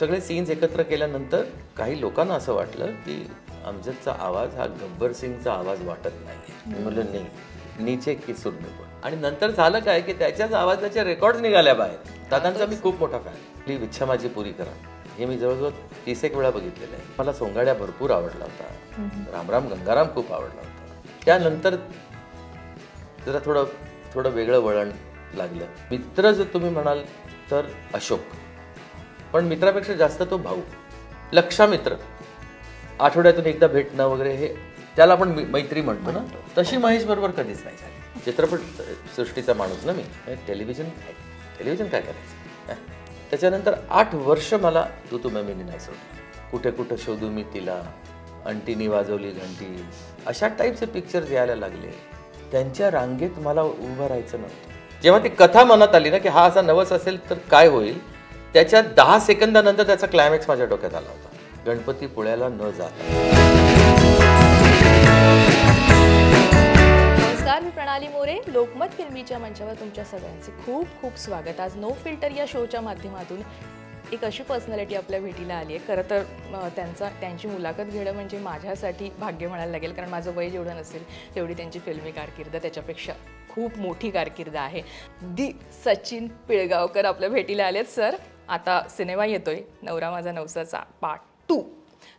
सगळे सीन्स एकत्र केल्यानंतर काही लोकांना असं वाटलं की अमजदचा आवाज हा गब्बर सिंगचा आवाज वाटत नाही. मी म्हणलं नाही, नीचे की सुर में बोल. आणि नंतर झालं काय की त्याच्याच आवाजाच्या रेकॉर्ड निघाल्या बाहेर. दादांचा मी खूप मोठा फॅन. आपली इच्छा माझी पुरी करा हे मी जवळजवळ 30 एक वेळा बघितलेलं आहे. मला सोंगाड्या भरपूर आवडला होता. रामराम गंगाराम खूप आवडला होता. त्यानंतर जरा थोडं वेगळं वळण लागलं. मित्र जर तुम्ही म्हणाल तर अशोक, पण मित्रापेक्षा जास्त तो भाऊ. लक्षा मित्र, आठवड्यातून एकदा भेटणं वगैरे, हे त्याला आपण मैत्री म्हणतो ना, तशी महेश बरोबर कधीच नाही झाली. चित्रपट सृष्टीचा माणूस ना मी. टेलिव्हिजन काय करायचं. त्याच्यानंतर 8 वर्ष मला तू मैंने नाही सोडली. कुठे कुठे शोधू मी तिला, अंटीनी वाजवली घंटी, अशा टाईपचे पिक्चर्स यायला लागले. त्यांच्या रांगेत मला उभं राहायचं नव्हतं. जेव्हा ती कथा मनात आली ना की हा असा नवस असेल तर काय होईल, त्याच्या 10 सेकंदानंतर त्याचा क्लायमॅक्स माझ्या डोक्यात आला होता. गणपती पुळ्याला न जाता. नमस्कार, मी प्रणाली मोरे. लोकमत फिल्मीच्या मंचावर तुमच्या सगळ्यांचे खूप खूप स्वागत. आज नो फिल्टर या शोच्या माध्यमातून एक अशी पर्सनॅलिटी आपल्या भेटीला आली आहे. खरं तर त्यांची मुलाखत घेणं म्हणजे माझ्यासाठी भाग्य म्हणायला लागेल, कारण माझं वय जेवढं नसेल तेवढी त्यांची फिल्मी कारकीर्द त्याच्यापेक्षा खूप मोठी कारकीर्द आहे. दी सचिन पिळगावकर आपल्या भेटीला आलेत. सर, आता सिनेमा येतोय नवरा माझा नवसाचा पार्ट 2,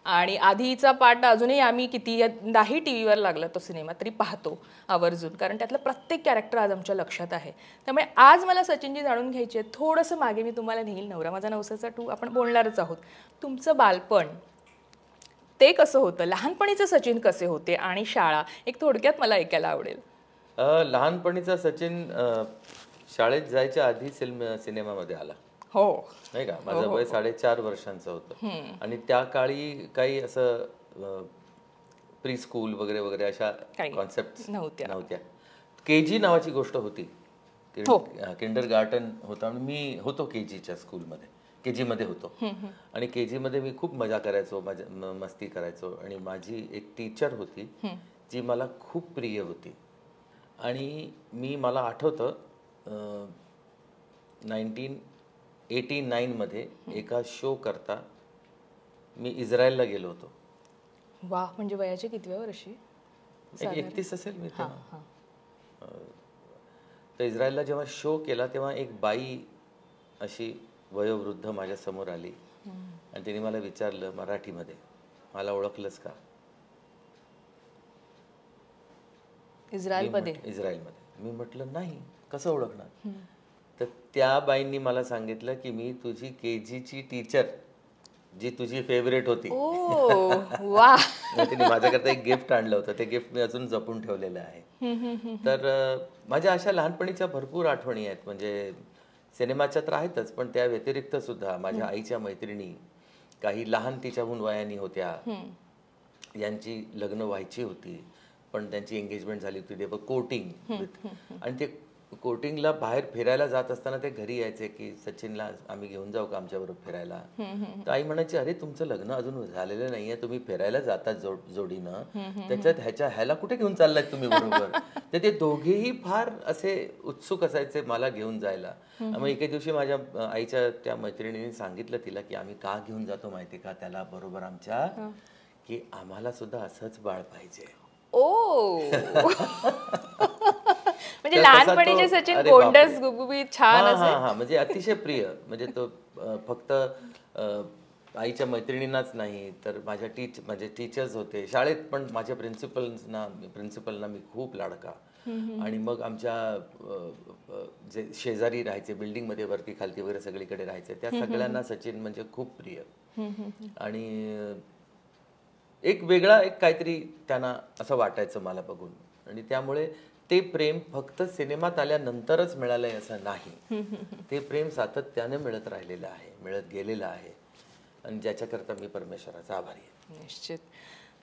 आणि आधीचा पार्ट अजूनही आम्ही कितीदाही टी व्हीवर लागला तो सिनेमा तरी पाहतो आवर्जून, कारण त्यातलं प्रत्येक कॅरेक्टर आज आमच्या लक्षात आहे. त्यामुळे आज मला सचिनजी जाणून घ्यायचे आहे. थोडंसं मागे मी तुम्हाला नेईल. नवरा माझा नवसाचा 2 आपण बोलणारच आहोत. तुमचं बालपण ते कसं होतं, लहानपणीचे सचिन कसे होते, आणि शाळा एक थोडक्यात मला ऐकायला आवडेल. लहानपणीचा सचिन शाळेत जायच्या आधी सिनेमामध्ये आला. हो, नाही का. माझं वय 4.5 वर्षांचं होतं, आणि त्या काळी काही असं प्री स्कूल वगैरे वगैरे अशा कॉन्सेप्ट नव्हत्या. केजी नावाची गोष्ट होती, किंडर गार्टन होता. मी होतो केजीच्या स्कूलमध्ये, केजी मध्ये होतो. आणि केजी मध्ये मी खूप मजा करायचो, मस्ती करायचो. आणि माझी एक टीचर होती जी मला खूप प्रिय होती. आणि मला आठवतं 1989 मध्ये एका शो करता मी इस्रायलला गेलो होतो. वा, म्हणजे वयाच्या कितव्या वर्षी? 31 असेल मी तेव्हा. तर इस्रायलला जेव्हा शो केला तेव्हा एक बाई अशी वयोवृद्ध माझ्या समोर आली आणि तिने मला विचारलं मराठीमध्ये, मला ओळखलंस का? इस्रायलमध्ये? मी म्हटलं नाही, कसं ओळखणार? तर त्या बाईंनी मला सांगितलं की मी तुझी केजीची टीचर, जी तुझी फेवरेट होती. वा. तिने माझ्याकरता एक गिफ्ट आणलं होतं. ते गिफ्ट मी अजून जपून ठेवलेलं आहे. तर माझ्या अशा लहानपणीच्या भरपूर आठवणी आहेत. म्हणजे सिनेमाच्या तर आहेतच, पण त्या व्यतिरिक्त सुद्धा माझ्या आईच्या मैत्रिणी, काही लहान तिच्याहून वयाने होत्या, यांची लग्न व्हायची होती पण त्यांची एंगेजमेंट झाली होती. ते कोर्टिंग, आणि ते कोर्टिंगला बाहेर फिरायला जात असताना ते घरी यायचे की सचिनला आम्ही घेऊन जाऊ का आमच्याबरोबर फिरायला? तर आई म्हणायची, अरे तुमचं लग्न अजून झालेलं नाहीये, तुम्ही फिरायला जाता जोडीनं, त्याच्यात ह्याला कुठे घेऊन चाललाय तुम्ही बरोबर? तर ते दोघेही फार असे उत्सुक असायचे मला घेऊन जायला. मग एके दिवशी माझ्या आईच्या त्या मैत्रिणीने सांगितलं तिला की आम्ही का घेऊन जातो माहिती का त्याला बरोबर आमच्या, की आम्हाला सुद्धा असंच बाळ पाहिजे. म्हणजे लहानपणीचे सचिन गोंडस गुबगुबीत छान असे. म्हणजे अतिशय प्रिय. म्हणजे तो फक्त आईच्या मैत्रिणींनाच नाही तर माझे टीचर्स होते शाळेत, पण माझ्या प्रिन्सिपलना मी खूप लाडका. आणि मग आमच्या जे शेजारी राहायचे बिल्डिंगमध्ये, वरती खालती वगैरे सगळीकडे राहायचे, त्या सगळ्यांना सचिन म्हणजे खूप प्रिय. आणि एक काहीतरी त्यांना असं वाटायचं मला बघून. आणि त्यामुळे ते प्रेम फक्त सिनेमात आल्यानंतरच मिळालंय असं नाही. ते प्रेम सातत्याने मिळत राहिलेलं आहे, मिळत गेलेलं आहे, आणि ज्याच्याकरता मी परमेश्वराचा आभारी आहे. निश्चित.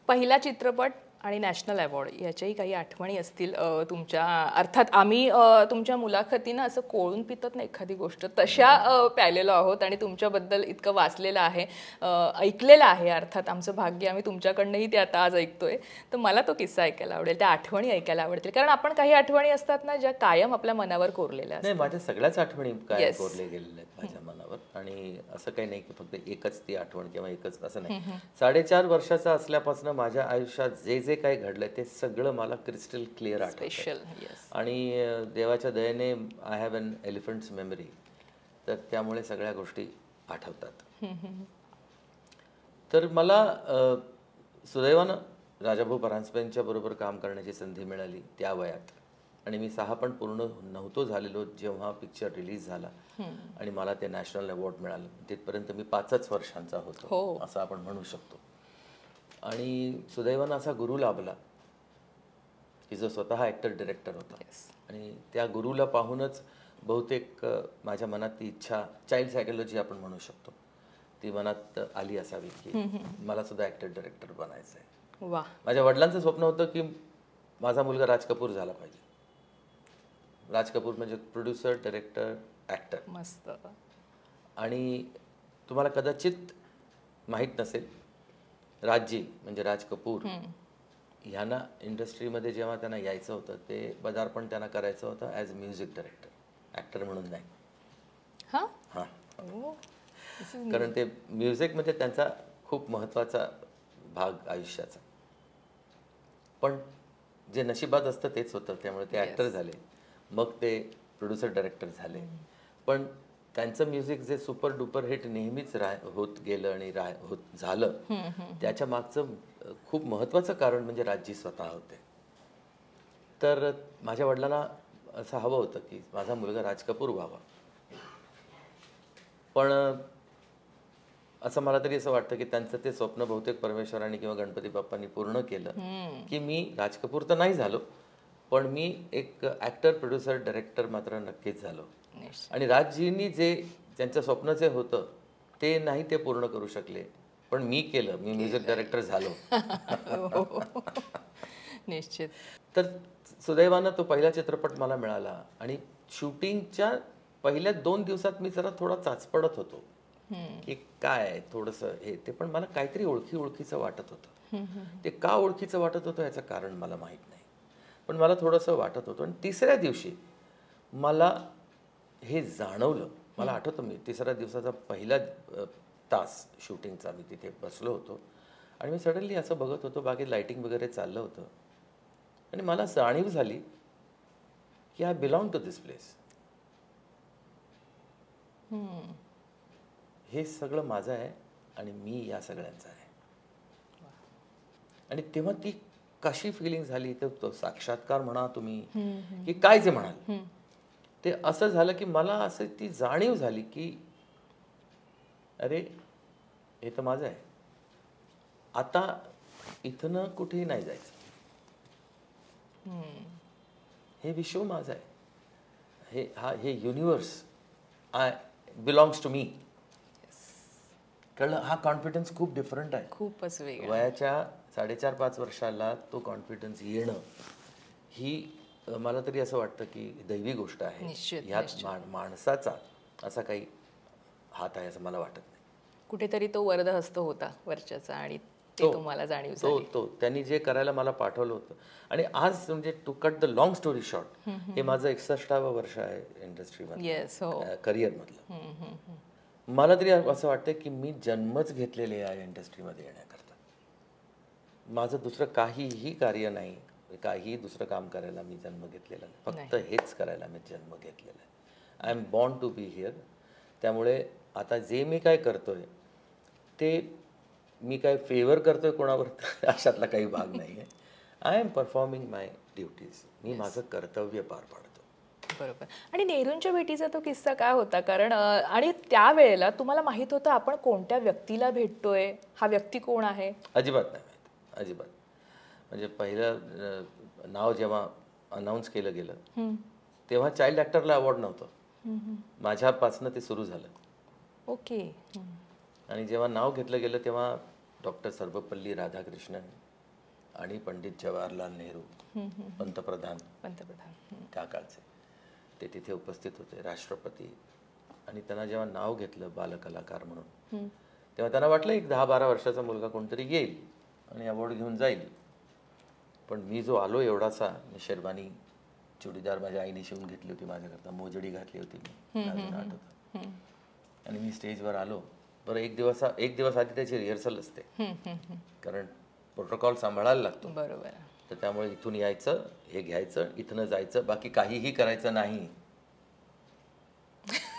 पहिला चित्रपट आणि नॅशनल अवॉर्ड याच्याही काही आठवणी असतील तुमच्या. अर्थात आम्ही तुमच्या मुलाखतीनं असं कोळून पितत ना एखादी गोष्ट तशा प्यालेलो आहोत आणि तुमच्याबद्दल इतकं वाचलेलं आहे, ऐकलेलं आहे. अर्थात आमचं भाग्य, आम्ही तुमच्याकडनंही ते आता आज ऐकतोय. तर मला तो किस्सा ऐकायला आवडेल, त्या आठवणी ऐकायला आवडतील. कारण आपण काही आठवणी असतात ना ज्या कायम आपल्या मनावर कोरलेल्या असतात. नाही, माझ्या सगळ्याच आठवणी काय कोरले गेलेल्या आहेत माझ्या मनावर. आणि असं काही नाही की फक्त एकच ती आठवण किंवा एकच असं नाही. 4.5 वर्षाचा असल्यापासून माझ्या आयुष्यात जे जे काही घडलंय ते सगळं मला क्रिस्टल क्लिअर आठवतं. आणि देवाच्या दयेने I have an elephant's memory, तर त्यामुळे सगळ्या गोष्टी आठवतात. तर मला सुदैवानं राजाभाऊ परांजपेंच्या बरोबर काम करण्याची संधी मिळाली त्या वयात. आणि मी 6 पण पूर्ण नव्हतो झालेलो जेव्हा पिक्चर रिलीज झाला आणि मला ते नॅशनल अवॉर्ड मिळालं. तिथपर्यंत मी 5च वर्षांचा होतो असं आपण म्हणू शकतो. आणि सुदैवानं असा गुरु लाभला की जो स्वतः ॲक्टर डिरेक्टर होता. आणि त्या गुरुला पाहूनच बहुतेक माझ्या मनात ती इच्छा, चाइल्ड सायकोलॉजी आपण म्हणू शकतो, ती मनात आली असावी की मला सुद्धा ॲक्टर डिरेक्टर बनायचं आहे. माझ्या वडिलांचं स्वप्न होतं की माझा मुलगा राज कपूर झाला पाहिजे. राज कपूर म्हणजे प्रोड्युसर, डायरेक्टर, ॲक्टर. मस्त. आणि तुम्हाला कदाचित माहीत नसेल, राजजी म्हणजे राज कपूर ह्यांना इंडस्ट्रीमध्ये जेव्हा त्यांना यायचं होतं ते पदार्पण त्यांना करायचं होतं ॲज म्युझिक डायरेक्टर, ॲक्टर म्हणून नाही. हां, कारण ते म्युझिक म्हणजे त्यांचा खूप महत्त्वाचा भाग आयुष्याचा. पण जे नशिबात असतं तेच होतं, त्यामुळे ते ॲक्टर झाले, मग ते प्रोड्युसर डायरेक्टर झाले. पण त्यांचं म्युझिक जे सुपर डुपर हिट नेहमीच होत गेलं आणि होत झालं, त्याच्या मागचं खूप महत्त्वाचं कारण म्हणजे राजजी स्वतः होते. तर माझ्या वडिलांना असं हवं होतं की माझा मुलगा राज कपूर व्हावा. पण असं मला तरी असं वाटतं की त्यांचं ते स्वप्न बहुतेक परमेश्वरांनी किंवा गणपती बाप्पांनी पूर्ण केलं की मी राज कपूर तर नाही झालो, पण मी एक ॲक्टर, प्रोड्युसर, डायरेक्टर मात्र नक्कीच झालो. आणि राजजींनी जे त्यांचं स्वप्न जे होतं ते नाही ते पूर्ण करू शकले, पण मी केलं, मी म्युझिक डायरेक्टर झालो. निश्चित. तर सुदैवानं तो पहिला चित्रपट मला मिळाला. आणि शूटिंगच्या पहिल्या 2 दिवसात मी जरा थोडा चाचपडत होतो की काय थोडंसं हे ते, पण मला काहीतरी ओळखीचं वाटत होतं. ते का ओळखीचं वाटत होतं याचं कारण मला माहीत नाही, पण मला थोडंसं वाटत होतं. आणि 3ऱ्या दिवशी मला हे जाणवलं. मला आठवतं, मी 3ऱ्या दिवसाचा पहिला तास शूटिंगचा मी तिथे बसलो होतो आणि मी सडनली असं बघत होतो, बाकी लाईटिंग वगैरे चाललं होतं आणि मला जाणीव झाली की I belong to this place. हे सगळं माझं आहे आणि मी या सगळ्यांचं आहे. आणि तेव्हा ती कशी फिलिंग झाली, तो साक्षात्कार म्हणा तुम्ही की काय जे म्हणाल, ते असं झालं की मला असं ती जाणीव झाली की अरे हे तर माझं आहे, आता इथनं कुठेही नाही जायचं, हे विश्व माझं आहे, हे universe I belongs to me. कळलं? हा कॉन्फिडन्स खूप डिफरंट आहे, खूपच वेगळा. वयाच्या 4.5-5 वर्षाला तो कॉन्फिडन्स येणं ही मला तरी असं वाटतं की दैवी गोष्ट आहे. ह्यात माणसाचा असा काही हात आहे असं मला वाटत नाही. कुठेतरी तो वरदहस्त होता वरच्याचा आणि ते तुम्हाला जाणीव झाली. तो त्यांनी जे करायला मला पाठवलं होतं. आणि आज म्हणजे to cut the long story short, हे माझं 61वं वर्ष आहे इंडस्ट्रीमध्ये, करिअरमधलं. मला तरी असं वाटतं की मी जन्मच घेतलेले आहे इंडस्ट्रीमध्ये येण्याकरता. माझं दुसरं काहीही कार्य नाही, काहीही दुसरं काम करायला मी जन्म घेतलेला नाही, फक्त हेच करायला मी जन्म घेतलेला आहे. I am born to be here. त्यामुळे आता जे मी काय करतोय ते मी काय फेवर करतोय कोणावर अशातला काही भाग नाही आहे. I am performing my duties. मी माझं कर्तव्य पार पाडतो. बरोबर. आणि नेहरूंच्या भेटीचा तो किस्सा काय होता? कारण आणि त्यावेळेला तुम्हाला माहित होतं आपण कोणत्या व्यक्तीला भेटतोय, हा व्यक्ती कोण आहे? अजिबात नाही माहित, अजिबात. म्हणजे पहिलं नाव जेव्हा अनाऊन्स केलं गेलं तेव्हा चाइल्ड ॲक्टरला अवॉर्ड नव्हतं, माझ्यापासनं ते सुरू झालं. ओके. आणि जेव्हा नाव घेतलं गेलं तेव्हा डॉक्टर सर्वपल्ली राधाकृष्णन, आणि पंडित जवाहरलाल नेहरू पंतप्रधान त्या काळचे ते तिथे उपस्थित होते, राष्ट्रपती. आणि त्यांना जेव्हा नाव घेतलं बालकलाकार म्हणून, तेव्हा त्यांना वाटलं एक 10-12 वर्षाचा मुलगा कोणतरी येईल आणि अवॉर्ड घेऊन जाईल. पण मी जो आलो एवढासा, मी शेरवानी चुडीदार माझ्या आईने शिवून घेतली होती माझ्याकरता, मोजडी घातली होती मी, अजून आठवतं. आणि मी स्टेजवर आलो. बरं, एक दिवस आधी त्याची रिहर्सल असते, कारण प्रोटोकॉल सांभाळायला लागतो. बरोबर. तर त्यामुळे इथून यायचं, हे घ्यायचं, इथनं जायचं, बाकी काहीही करायचं नाही,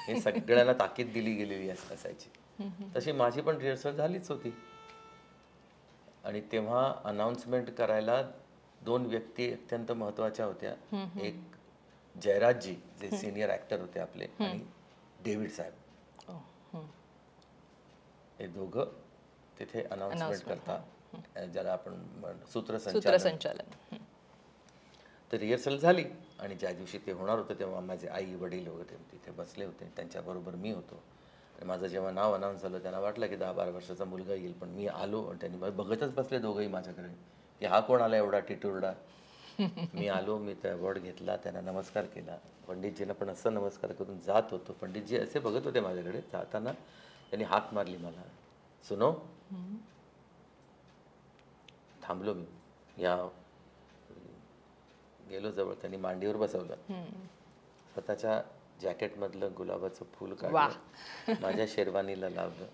हे सगळ्यांना ताकीद दिली गेलेली असायची. तशी माझी पण रिहर्सल झालीच होती. आणि तेव्हा अनाउन्समेंट करायला 2 व्यक्ती अत्यंत महत्त्वाच्या होत्या. एक जयराजजी, जे सिनियर ॲक्टर होते आपले, आणि डेव्हिड साहेब. हे दोघं तिथे अनाउन्समेंट करतात, ज्याला आपण सूत्रसंचालन. तर रिहर्सल झाली आणि ज्या दिवशी ते होणार होतं तेव्हा माझे आई वडील वगैरे तिथे बसले होते, त्यांच्याबरोबर मी होतो. आणि माझं जेव्हा नाव अनाऊन्स झालं त्यांना वाटलं की 10-12 वर्षाचा मुलगा येईल, पण मी आलो आणि त्यांनी मला बघतच बसले दोघंही माझ्याकडे की हा कोण आला एवढा टिटुरडा. मी आलो, मी त्या अवॉर्ड घेतला, त्यांना नमस्कार केला. पंडितजींना पण असं नमस्कार करून जात होतो. पंडितजी असे बघत होते माझ्याकडे. जाताना त्यांनी हाक मारली मला, सुनो. थांबलो मी, या गेलो जवळ. त्यांनी मांडीवर बसवलं, स्वतःच्या जॅकेटमधलं गुलाबाचं फूल काढलं, माझ्या शेरवानीला लावलं,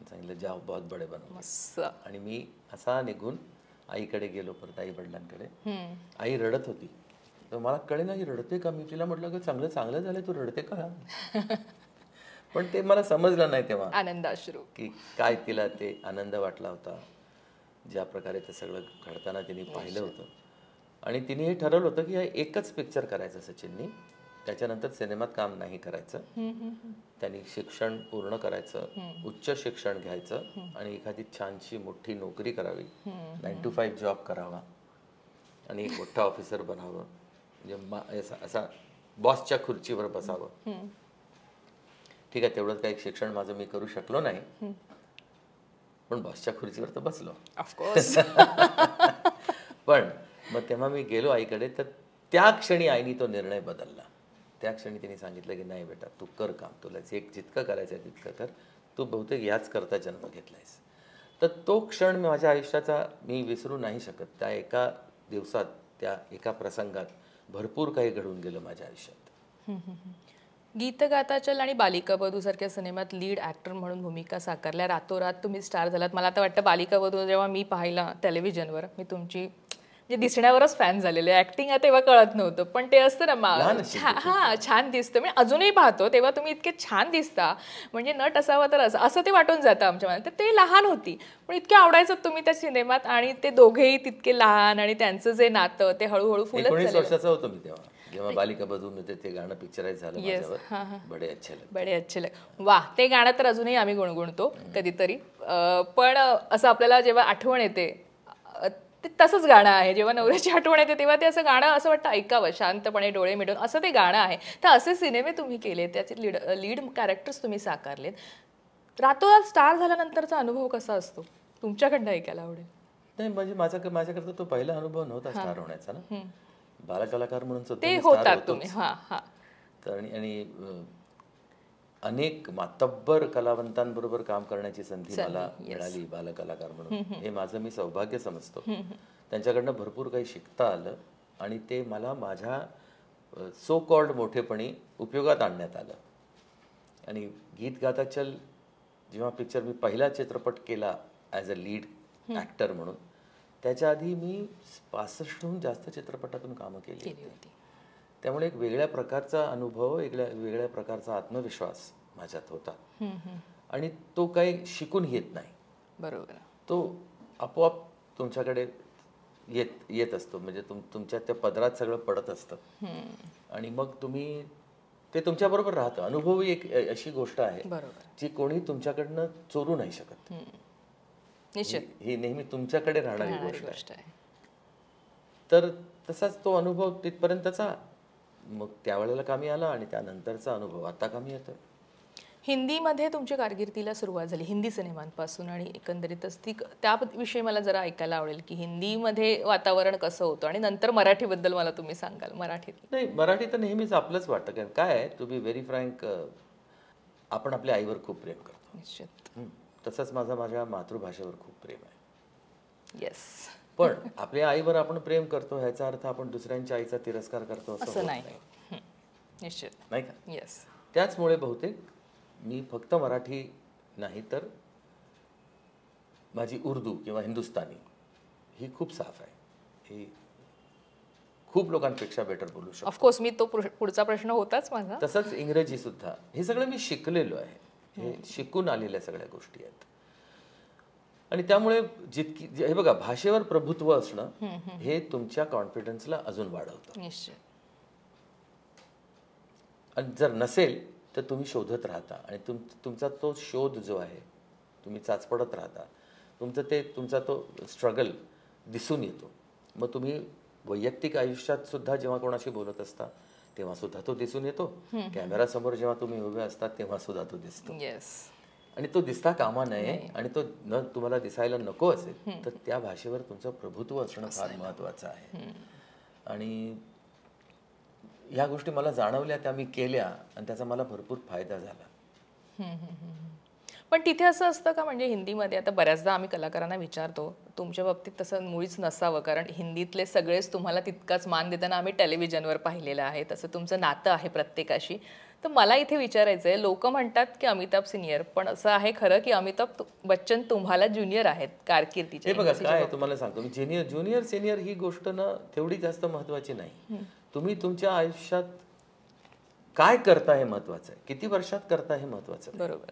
सांगितलं जाओ बहुत बडे बनो. आणि मी असा निघून आईकडे गेलो, परत आई वडिलांकडे. आई रडत होती, तर मला कळे ना ही रडते का. मी तिला म्हटलं की चांगलं चांगलं झालं, तू रडते का. पण ते मला समजलं नाही तेव्हा, आनंदाश्रू, की काय तिला ते आनंद वाटला होता, ज्या प्रकारे ते सगळं घडताना तिने पाहिलं होतं. आणि तिने हे ठरवलं होतं की एकच पिक्चर करायचं सचिननी, त्याच्यानंतर सिनेमात काम नाही करायचं. त्यांनी शिक्षण पूर्ण करायचं, उच्च शिक्षण घ्यायचं आणि एखादी छानशी मोठी नोकरी करावी, 9 to 5 जॉब करावा आणि एक मोठा ऑफिसर बनावं, म्हणजे असा बॉसच्या खुर्चीवर बसावं. ठीक आहे, तेवढंच काही शिक्षण माझं मी करू शकलो नाही, पण बॉसच्या खुर्चीवर तर बसलो ऑफकोर्स. पण मग तेव्हा मी गेलो आईकडे, तर त्या क्षणी आईने तो निर्णय बदलला. त्या क्षणी तिने सांगितलं की नाही बेटा, तू कर काम, तुला जितकं करायचं आहे तितकं कर, तू बहुतेक याच करता जन्म घेतलायस. तर तो क्षण माझ्या आयुष्याचा मी विसरू नाही शकत. त्या एका दिवसात, त्या एका प्रसंगात भरपूर काही घडून गेलं माझ्या आयुष्यात. गीत गाता चल आणि बालिका वधू सारख्या सिनेमात लीड ॲक्टर म्हणून भूमिका साकारल्या, रातोरात तुम्ही स्टार झालात. मला आता वाटतं बालिका वधू जेव्हा मी पाहिला टेलिव्हिजनवर, मी तुमची म्हणजे दिसण्यावरच फॅन झालेले. ऍक्टिंग आहे तेव्हा कळत नव्हतं, पण ते असतं ना छान दिसतं, म्हणजे अजूनही पाहतो तेव्हा तुम्ही इतके छान दिसता, म्हणजे नट असावं तर असं ते वाटून जातं आमच्या मनात. ते लहान होती पण इतके आवडायचं तुम्ही त्या सिनेमात, आणि ते दोघेही तितके लहान, आणि त्यांचं जे नातं ते हळूहळू फुलत. 19 वर्षाचा होतो मी तेव्हा, जेव्हा बालिका वधू मध्ये ते गाणं पिक्चराइज झालं माझ्यावर, बडे अच्छे लगे. वा, ते गाणं तर अजूनही आम्ही गुणगुणतो कधीतरी. पण असं आपल्याला जेव्हा आठवण येते, ते तसंच गाणं आहे. जेव्हा नवऱ्याची आठवण येते तेव्हा ते असं गाणं असं वाटतं ऐकावं शांतपणे डोळे मिटून, असं ते गाणं आहे. तर असे सिनेमे तुम्ही केले, त्याचे लीड कॅरेक्टर्स तुम्ही साकारलेत. रातोरात स्टार झाल्यानंतरचा अनुभव कसा असतो तुमच्याकडनं ऐकायला आवडेल. नाही, म्हणजे माझ्याकरता तो पहिला अनुभव नव्हता स्टार होण्याचा ना. बालकलाकार म्हणून ते होतात तुम्ही. आणि अनेक मातब्बर कलावंतांबरोबर काम करण्याची संधी मला मिळाली बालकलाकार म्हणून. हे माझं मी सौभाग्य समजतो. त्यांच्याकडनं भरपूर काही शिकता आलं आणि ते मला माझ्या सो कॉल्ड मोठेपणी उपयोगात आणण्यात आलं. आणि गीत गाता चल जेव्हा पिक्चर मी पहिला चित्रपट केला ॲज अ लीड ॲक्टर म्हणून, त्याच्या आधी मी 65हून जास्त चित्रपटातून कामं केली होती. त्यामुळे एक वेगळ्या प्रकारचा अनुभव, वेगळ्या प्रकारचा आत्मविश्वास माझ्यात होता. आणि तो काही शिकून येत नाही. बरोबर. तो आपोआप तुमच्याकडे येत असतो. म्हणजे तुमच्या त्या पदरात सगळं पडत असतं आणि मग तुम्ही ते तुमच्याबरोबर राहतं. अनुभव ही एक अशी गोष्ट आहे जी कोणी तुमच्याकडनं चोरू नाही शकत. ही नेहमी तुमच्याकडे राहणारी गोष्ट आहे. तर तसाच तो अनुभव तिथपर्यंतचा मग त्यावेळेला कामी आला आणि त्यानंतरचा अनुभव आता कामी येतो. हिंदीमध्ये तुमच्या कारकिर्दीला सुरुवात झाली हिंदी सिनेमांपासून आणि एकंदरीतच ती त्याविषयी मला जरा ऐकायला आवडेल की हिंदीमध्ये वातावरण कसं होतं आणि नंतर मराठीबद्दल मला तुम्ही सांगाल. मराठीत नाही, मराठी तर नेहमीच आपलंच वाटतं. कारण काय आहे, टू बी व्हेरी फ्रँक, आपण आपल्या आईवर खूप प्रेम करतो. निश्चित. तसंच माझ्या मातृभाषेवर खूप प्रेम आहे. येस. पण आपल्या आईवर आपण प्रेम करतो ह्याचा अर्थ आपण दुसऱ्यांच्या आईचा तिरस्कार करतो असं होत नाही. निश्चित. नाही का? येस. त्याचमुळे बहुतेक मी फक्त मराठी नाही तर माझी उर्दू किंवा हिंदुस्थानी ही खूप साफ आहे. ही खूप लोकांपेक्षा बेटर बोलू शकतो. ऑफकोर्स मी तो पुढचा प्रश्न होताच माझा. तसंच इंग्रजी सुद्धा. हे सगळं मी शिकलेलो आहे. हे शिकून आलेल्या सगळ्या गोष्टी आहेत. आणि त्यामुळे जितकी हे बघा, भाषेवर प्रभुत्व असणं हे तुमच्या कॉन्फिडन्सला अजून वाढवतं. निश्चित. आणि जर नसेल तर तुम्ही शोधत राहता आणि तुमचा तो शोध जो आहे, तुम्ही चाचपडत राहता, तुमचा तो स्ट्रगल दिसून येतो. मग तुम्ही वैयक्तिक आयुष्यात सुद्धा जेव्हा कोणाशी बोलत असता तेव्हा सुद्धा तो दिसून येतो. कॅमेरासमोर जेव्हा तुम्ही उभे असतात तेव्हा सुद्धा तो दिसतो. येस. आणि तो दिसता कामा नये आणि तो न तुम्हाला दिसायला नको असेल तर त्या भाषेवर तुमचं प्रभुत्व असणं फार महत्त्वाचं आहे. आणि ह्या गोष्टी मला जाणवल्या, त्या मी केल्या आणि त्याचा मला भरपूर फायदा झाला. पण तिथे असं असतं का, म्हणजे हिंदीमध्ये आता बऱ्याचदा आम्ही कलाकारांना विचारतो, तुमच्या बाबतीत तसं मुळीच नसावं, कारण हिंदीतले सगळेच तुम्हाला तितकाच मान देताना आम्ही टेलिव्हिजनवर पाहिलेलं आहे, तसं तुमचं नातं आहे प्रत्येकाशी. तर मला इथे विचारायचं आहे, लोक म्हणतात की अमिताभ सिनियर, पण असं आहे खरं की अमिताभ बच्चन तुम्हाला ज्युनियर आहेत कारकिर्दीचे? हे बघा काय तुम्हाला सांगतो मी, ज्युनियर सिनियर ही गोष्ट ना तेवढी जास्त महत्वाची नाही. तुम्ही तुमच्या आयुष्यात काय करता हे महत्वाचं आहे, किती वर्षात करता हे महत्वाचं आहे. बरोबर.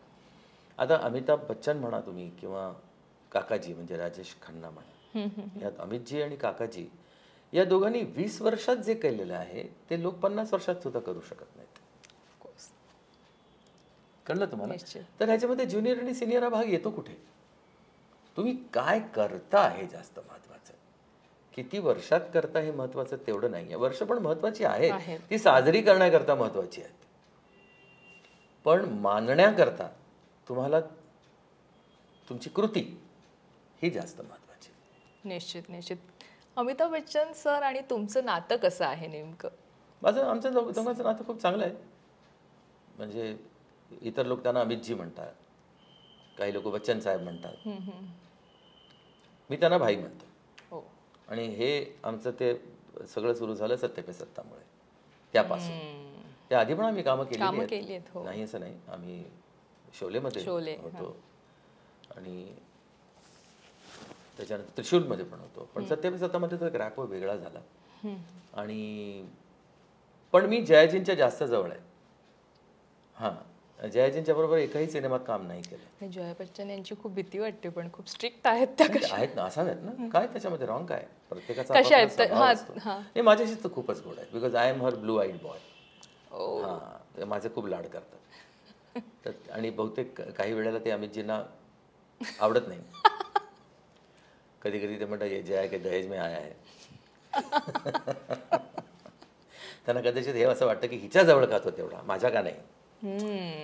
आता अमिताभ बच्चन म्हणा तुम्ही किंवा काकाजी म्हणजे राजेश खन्ना म्हणा, यात अमितजी आणि काकाजी या दोघांनी 20 वर्षात जे केलेलं आहे ते लोक 50 वर्षात सुद्धा करू शकत नाहीत. कळलं तुम्हाला? तर ह्याच्यामध्ये ज्युनियर आणि सिनियर हा भाग येतो कुठे? तुम्ही काय करता हे जास्त महत्वाचं. किती वर्षात करता हे महत्वाचं तेवढं नाहीये. वर्ष पण महत्वाची आहेत, ती साजरी करण्याकरता महत्वाची आहेत, पण मानण्याकरता तुम्हाला तुमची कृती ही जास्त महत्वाची. निश्चित. निश्चित. अमिताभ बच्चन सर आणि तुमचं नातं कसं आहे नेमकं? आमचं दोघांचं नातं खूप चांगलं आहे. म्हणजे इतर लोक त्यांना अमितजी म्हणतात, काही लोक बच्चन साहेब म्हणतात, मी त्यांना भाई म्हणतो. आणि हे आमचं ते सगळं सुरू झालं सत्य पे सत्तामुळे. त्यापासून त्या आधी पण आम्ही कामं केली आहेत, नाही असं नाही. आम्ही शोलेमध्ये होतो आणि त्याच्यानंतर त्रिशूलमध्ये पण होतो. पण सत्य पे सत्तामध्ये तो एक रॅप वेगळा झाला. आणि पण मी जयाजींच्या जास्त जवळ आहे. जयाजींच्या बरोबर एकही सिनेमात काम नाही केलं. जया बच्चन यांची खूप भीती वाटते, पण खूप स्ट्रिक्ट आहेत त्या. आहेत ना, असाव्यात ना. काय त्याच्यामध्ये रॉंग काय? प्रत्येकाचा माझ्याशी तर खूपच गोड आहे, because I am her blue eyed boy. ते माझे खूप लाड करतात. आणि बहुतेक काही वेळेला ते अमितजींना आवडत नाही. कधी कधी ते म्हणतात, ये जया के दहेज में आया है. त्यांना कदाचित हे असं वाटतं की हिच्या जवळ खातो तेवढा, माझ्या का नाही,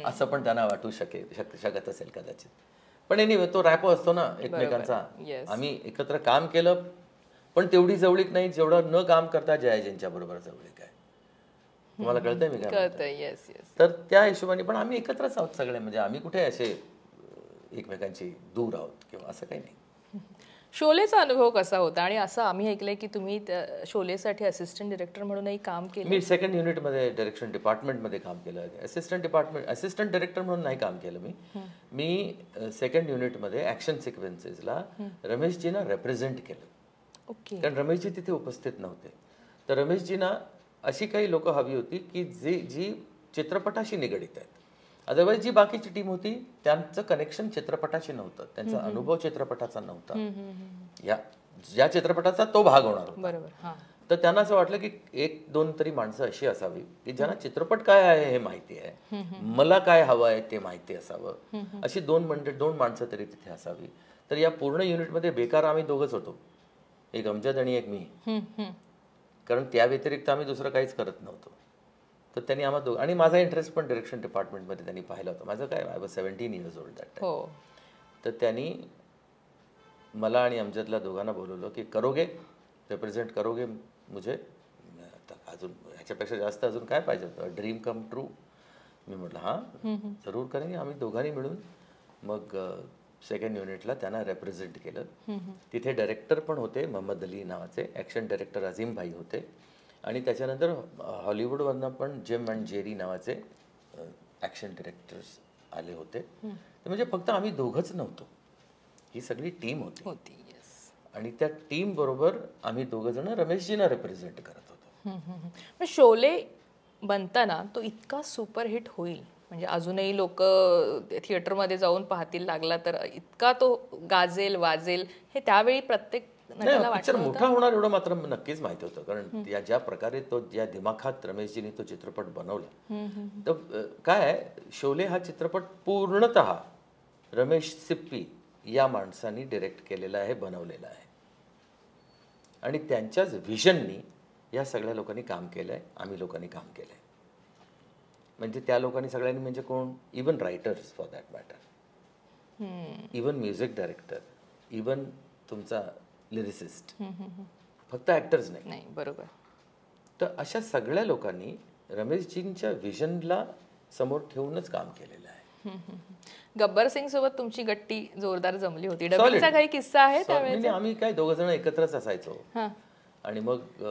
असं पण त्यांना वाटू शकत असेल कदाचित. पण एनिवे तो रॅपो असतो ना एकमेकांचा. आम्ही एकत्र काम केलं, पण तेवढी जवळीक नाही जेवढं न काम करता जयाजींच्या बरोबर जवळीक आहे. तुम्हाला कळतंय मी काय? तर त्या हिशोबाने पण आम्ही एकत्रच आहोत सगळे. म्हणजे आम्ही कुठे असे एकमेकांची दूर आहोत किंवा असं काही नाही. शोलेचा अनुभव कसा होता? आणि असं आम्ही ऐकलंय की तुम्ही शोलेसाठी असिस्टंट डिरेक्टर म्हणूनही काम केलं. मी सेकंड युनिटमध्ये डायरेक्शन डिपार्टमेंटमध्ये काम केलं. असिस्टंट डिरेक्टर म्हणून नाही काम केलं मी सेकंड युनिटमध्ये ॲक्शन सिक्वेन्सेसला रमेशजींना रेप्रेझेंट केलं. कारण रमेशजी तिथे उपस्थित नव्हते. तर रमेशजींना अशी काही लोक हवी होती की जी चित्रपटाशी निगडीत आहेत. अदरवाईज जी बाकीची टीम होती त्यांचं कनेक्शन चित्रपटाशी नव्हतं, त्यांचा अनुभव चित्रपटाचा नव्हता, या चित्रपटाचा तो भाग होणार होता. तर त्यांना असं वाटलं की 1-2 तरी माणसं अशी असावी की ज्यांना चित्रपट काय आहे हे माहिती आहे, मला काय हवं आहे ते माहिती असावं, अशी 2 माणसं तरी तिथे असावी. तर या पूर्ण युनिटमध्ये बेकार आम्ही दोघंच होतो, एक अमजद आणि एक मी. कारण त्या व्यतिरिक्त आम्ही दुसरं काहीच करत नव्हतो. तर त्यांनी आम्हाला आणि माझा इंटरेस्ट पण डिरेक्शन डिपार्टमेंटमध्ये त्यांनी पाहिला होता. माझं काय, I was 17 years old that time. हो. तर त्यांनी मला आणि अमजदला दोघांना बोलवलं की करोगे, रिप्रेझेंट करोगे मुझे. आता अजून ह्याच्यापेक्षा जास्त अजून काय पाहिजे होतं, ड्रीम कम ट्रू. मी म्हटलं हां जरूर करेंगे. आम्ही दोघांनी मिळून मग सेकंड युनिटला त्यांना रेप्रेझेंट केलं. तिथे डायरेक्टर पण होते मोहम्मद अली नावाचे, ॲक्शन डायरेक्टर अझीम भाई होते, आणि त्याच्यानंतर हॉलिवूडवरनं पण जिम अँड जेरी नावाचे ॲक्शन डिरेक्टर्स आले होते. तर म्हणजे फक्त आम्ही दोघंच नव्हतो, ही सगळी टीम होती. आणि त्या टीम बरोबर आम्ही दोघं जण रमेशजींना रिप्रेझेंट करत होतो. पण शोले बनताना तो इतका सुपरहिट होईल म्हणजे अजूनही लोक थिएटरमध्ये जाऊन पाहतील लागला तर इतका तो गाजेल वाजेल हे त्यावेळी प्रत्येक नटाला पिक्चर मोठा होणार एवढं मात्र नक्कीच माहिती होतं. कारण ज्या प्रकारे तो ज्या दिमाखात रमेशजींनी तो चित्रपट बनवला, तर काय शोले हा चित्रपट पूर्णतः रमेश सिप्पी या माणसांनी डिरेक्ट केलेला आहे, बनवलेला आहे, आणि त्यांच्याच व्हिजननी या सगळ्या लोकांनी काम केलं आहे, आम्ही लोकांनी काम केलं आहे. म्हणजे त्या लोकांनी सगळ्यांनी म्हणजे कोण, even writers for that matter, even music director, even तुमचा लिरिसिस्ट, फक्त ॲक्टर्स नाही. बरोबर. तर अशा सगळ्या लोकांनी रमेशजींच्या व्हिजनला समोर ठेवूनच काम केलेलं आहे. गब्बर सिंग सोबत तुमची गट्टी जोरदार जमली होती. डबिंगचा काही किस्सा आहे त्यावेळेस? आम्ही काय दोघं जण एकत्रच असायचो, आणि मग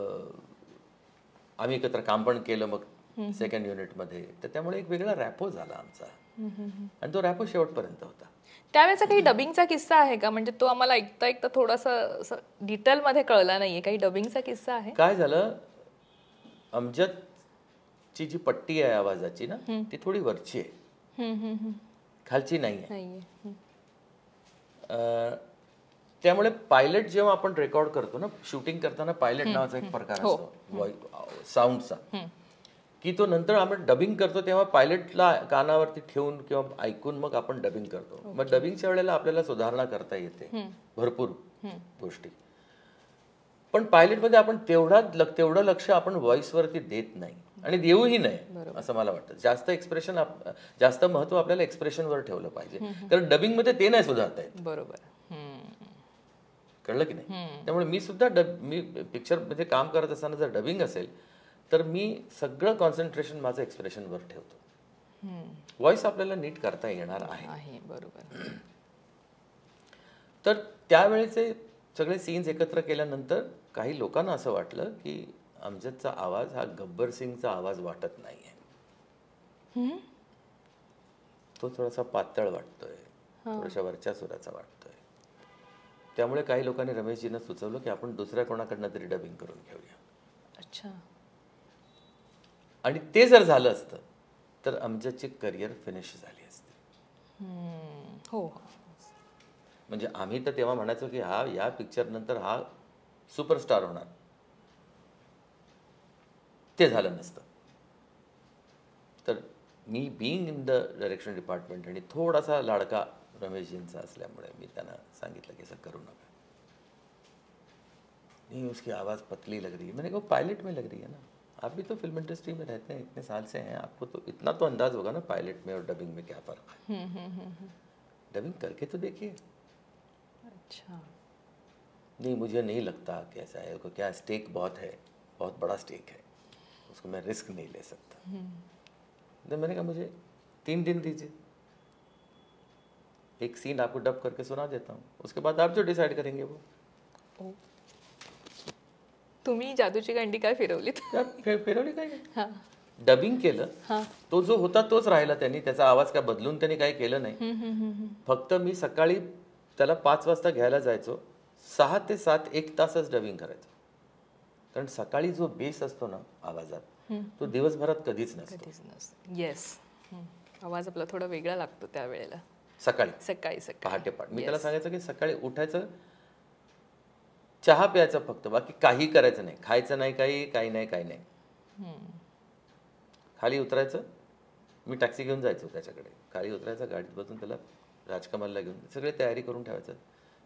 आम्ही एकत्र काम पण केलं मग सेकंड युनिटमध्ये. तर त्यामुळे एक वेगळा रॅपो झाला आमचा, आणि तो रॅपो शेवटपर्यंत होता. त्यावेळेचा काही डबिंगचा किस्सा आहे का? म्हणजे तो आम्हाला ऐकता थोडासा डिटेलमध्ये कळला नाहीये. काही डबिंगचा किस्सा आहे? काय झालं, अमजदची जी पट्टी आहे आवाजाची ना, ती थोडी वरची आहे, खालची नाही आहे. त्यामुळे पायलट जेव्हा आपण रेकॉर्ड करतो ना, शूटिंग करताना पायलट नावाचा एक प्रकार असतो साऊंडचा, की तो नंतर आपण डबिंग करतो तेव्हा पायलटला कानावरती ठेवून किंवा ऐकून मग आपण डबिंग करतो. मग डबिंगच्या वेळेला आपल्याला सुधारणा करता येते भरपूर गोष्टी, पण पायलटमध्ये आपण तेवढं लक्ष आपण व्हॉइसवरती देत नाही, आणि देऊही नाही असं मला वाटतं. जास्त महत्व आपल्याला एक्सप्रेशनवर ठेवलं पाहिजे, कारण डबिंगमध्ये ते नाही सुधारता येत. बरोबर. कळलं की नाही? त्यामुळे मी सुद्धा मी पिक्चरमध्ये काम करत असताना जर डबिंग असेल तर मी सगळं कॉन्सन्ट्रेशन माझं एक्सप्रेशनवर ठेवतो. व्हॉइस आपल्याला नीट करता येणार आहे. बरोबर. तर त्यावेळेचे सगळे सीन्स एकत्र केल्यानंतर काही लोकांना असं वाटलं की अमजदचा आवाज हा गब्बर सिंगचा आवाज वाटत नाहीये, तो थोडासा पातळ वाटतोय, थोड्याशा वरच्या सुराचा वाटतोय. त्यामुळे काही लोकांनी रमेशजींना सुचवलं की आपण दुसऱ्या कोणाकडनं तरी डबिंग करून घेऊया. अच्छा. आणि ते जर झालं असतं तर अमजदची करिअर फिनिश झाली असती. हो. म्हणजे आम्ही तर तेव्हा म्हणायचो की या पिक्चर नंतर हा सुपरस्टार होणार. ते झालं नसतं. तर me being in the direction department आणि थोडासा लाडका रमेशजींचा असल्यामुळे मी त्यांना सांगितलं की असं करू नका. नहीं उसकी आवाज़ पतली लग रही है. मैंने कहा पायलट में लग रही है ना, आप भी तो फिल्म इंडस्ट्री में रहते हैं, इतने साल से हैं, आपको तो इतना तो अंदाज होगा ना पायलट में और डबिंग में क्या फ़र्क है. डबिंग करके तो देखिए. अच्छा. नहीं मुझे नहीं लगता कि ऐसा है, क्या स्टेक बहुत है, बहुत बड़ा स्टेक है, उसको मैं रिस्क नहीं ले सकता. तो मैंने कहा मुझे 3 दिन दीजिए, एक सीन आपको डब करके सुना देता हूँ, उसके बाद आप जो डिसाइड करेंगे वो. तुम्ही जादूची गांडी काय फिरवलीत? फिरवली काय? डबिंग केलं, तो जो होता तोच राहिला. त्यांनी त्याचा आवाज काय बदलून त्यांनी काही केलं नाही. फक्त मी सकाळी त्याला 5 वाजता घ्यायला जायचो, 6 ते 7 1 तासच डबिंग करायचो. कारण सकाळी जो बेस असतो ना आवाजात, तो दिवसभरात कधीच नसतो. येस. आवाज आपला थोडा वेगळा लागतो त्यावेळेला. सकाळी पहाटे. मी त्याला सांगायचं की सकाळी उठायचं, चहा प्यायचा फक्त, बाकी काही करायचं नाही, खायचं नाही, काही नाही. खाली उतरायचं, मी टॅक्सी घेऊन जायचो त्याच्याकडे, खाली उतरायचं, गाडीत बसून त्याला राजकमलला घेऊन सगळे तयारी करून ठेवायचं.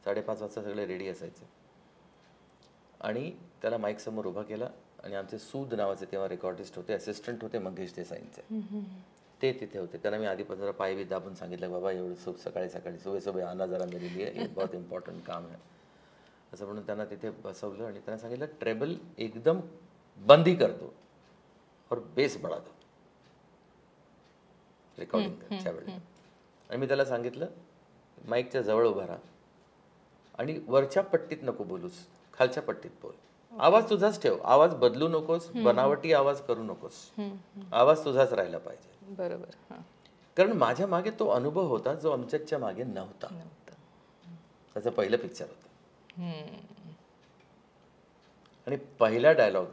5:30 वाजता सगळे रेडी असायचे, आणि त्याला माईक समोर उभा केला आणि आमचे सूद नावाचे तेव्हा रेकॉर्डिस्ट होते, असिस्टंट होते मंगेश देसाईंचे, ते तिथे होते. त्यांना मी आधीपासून जरा पाय बी दाबून सांगितलं, बाबा एवढं सकाळी सकाळी सुबह सुबह आना जरा मेरे लिए, ये बहुत इम्पॉर्टंट काम है असं म्हणून त्यांना तिथे बसवलं आणि त्यांना सांगितलं ट्रेबल एकदम बंद ही कर दो और बेस बढ़ा दो रेकॉर्डिंगच्या वेळेला. आणि मी त्याला सांगितलं माईकच्या जवळ उभा राहा आणि वरच्या पट्टीत नको बोलूस, खालच्या पट्टीत बोल. आवाज तुझाच ठेव, आवाज बदलू नकोस, बनावटी आवाज करू नकोस, आवाज तुझाच राहायला पाहिजे. बरोबर. कारण माझ्या मागे तो अनुभव होता जो अमजदच्या मागे नव्हता. त्याचं पहिलं पिक्चर होतं आणि पहिला डायलॉग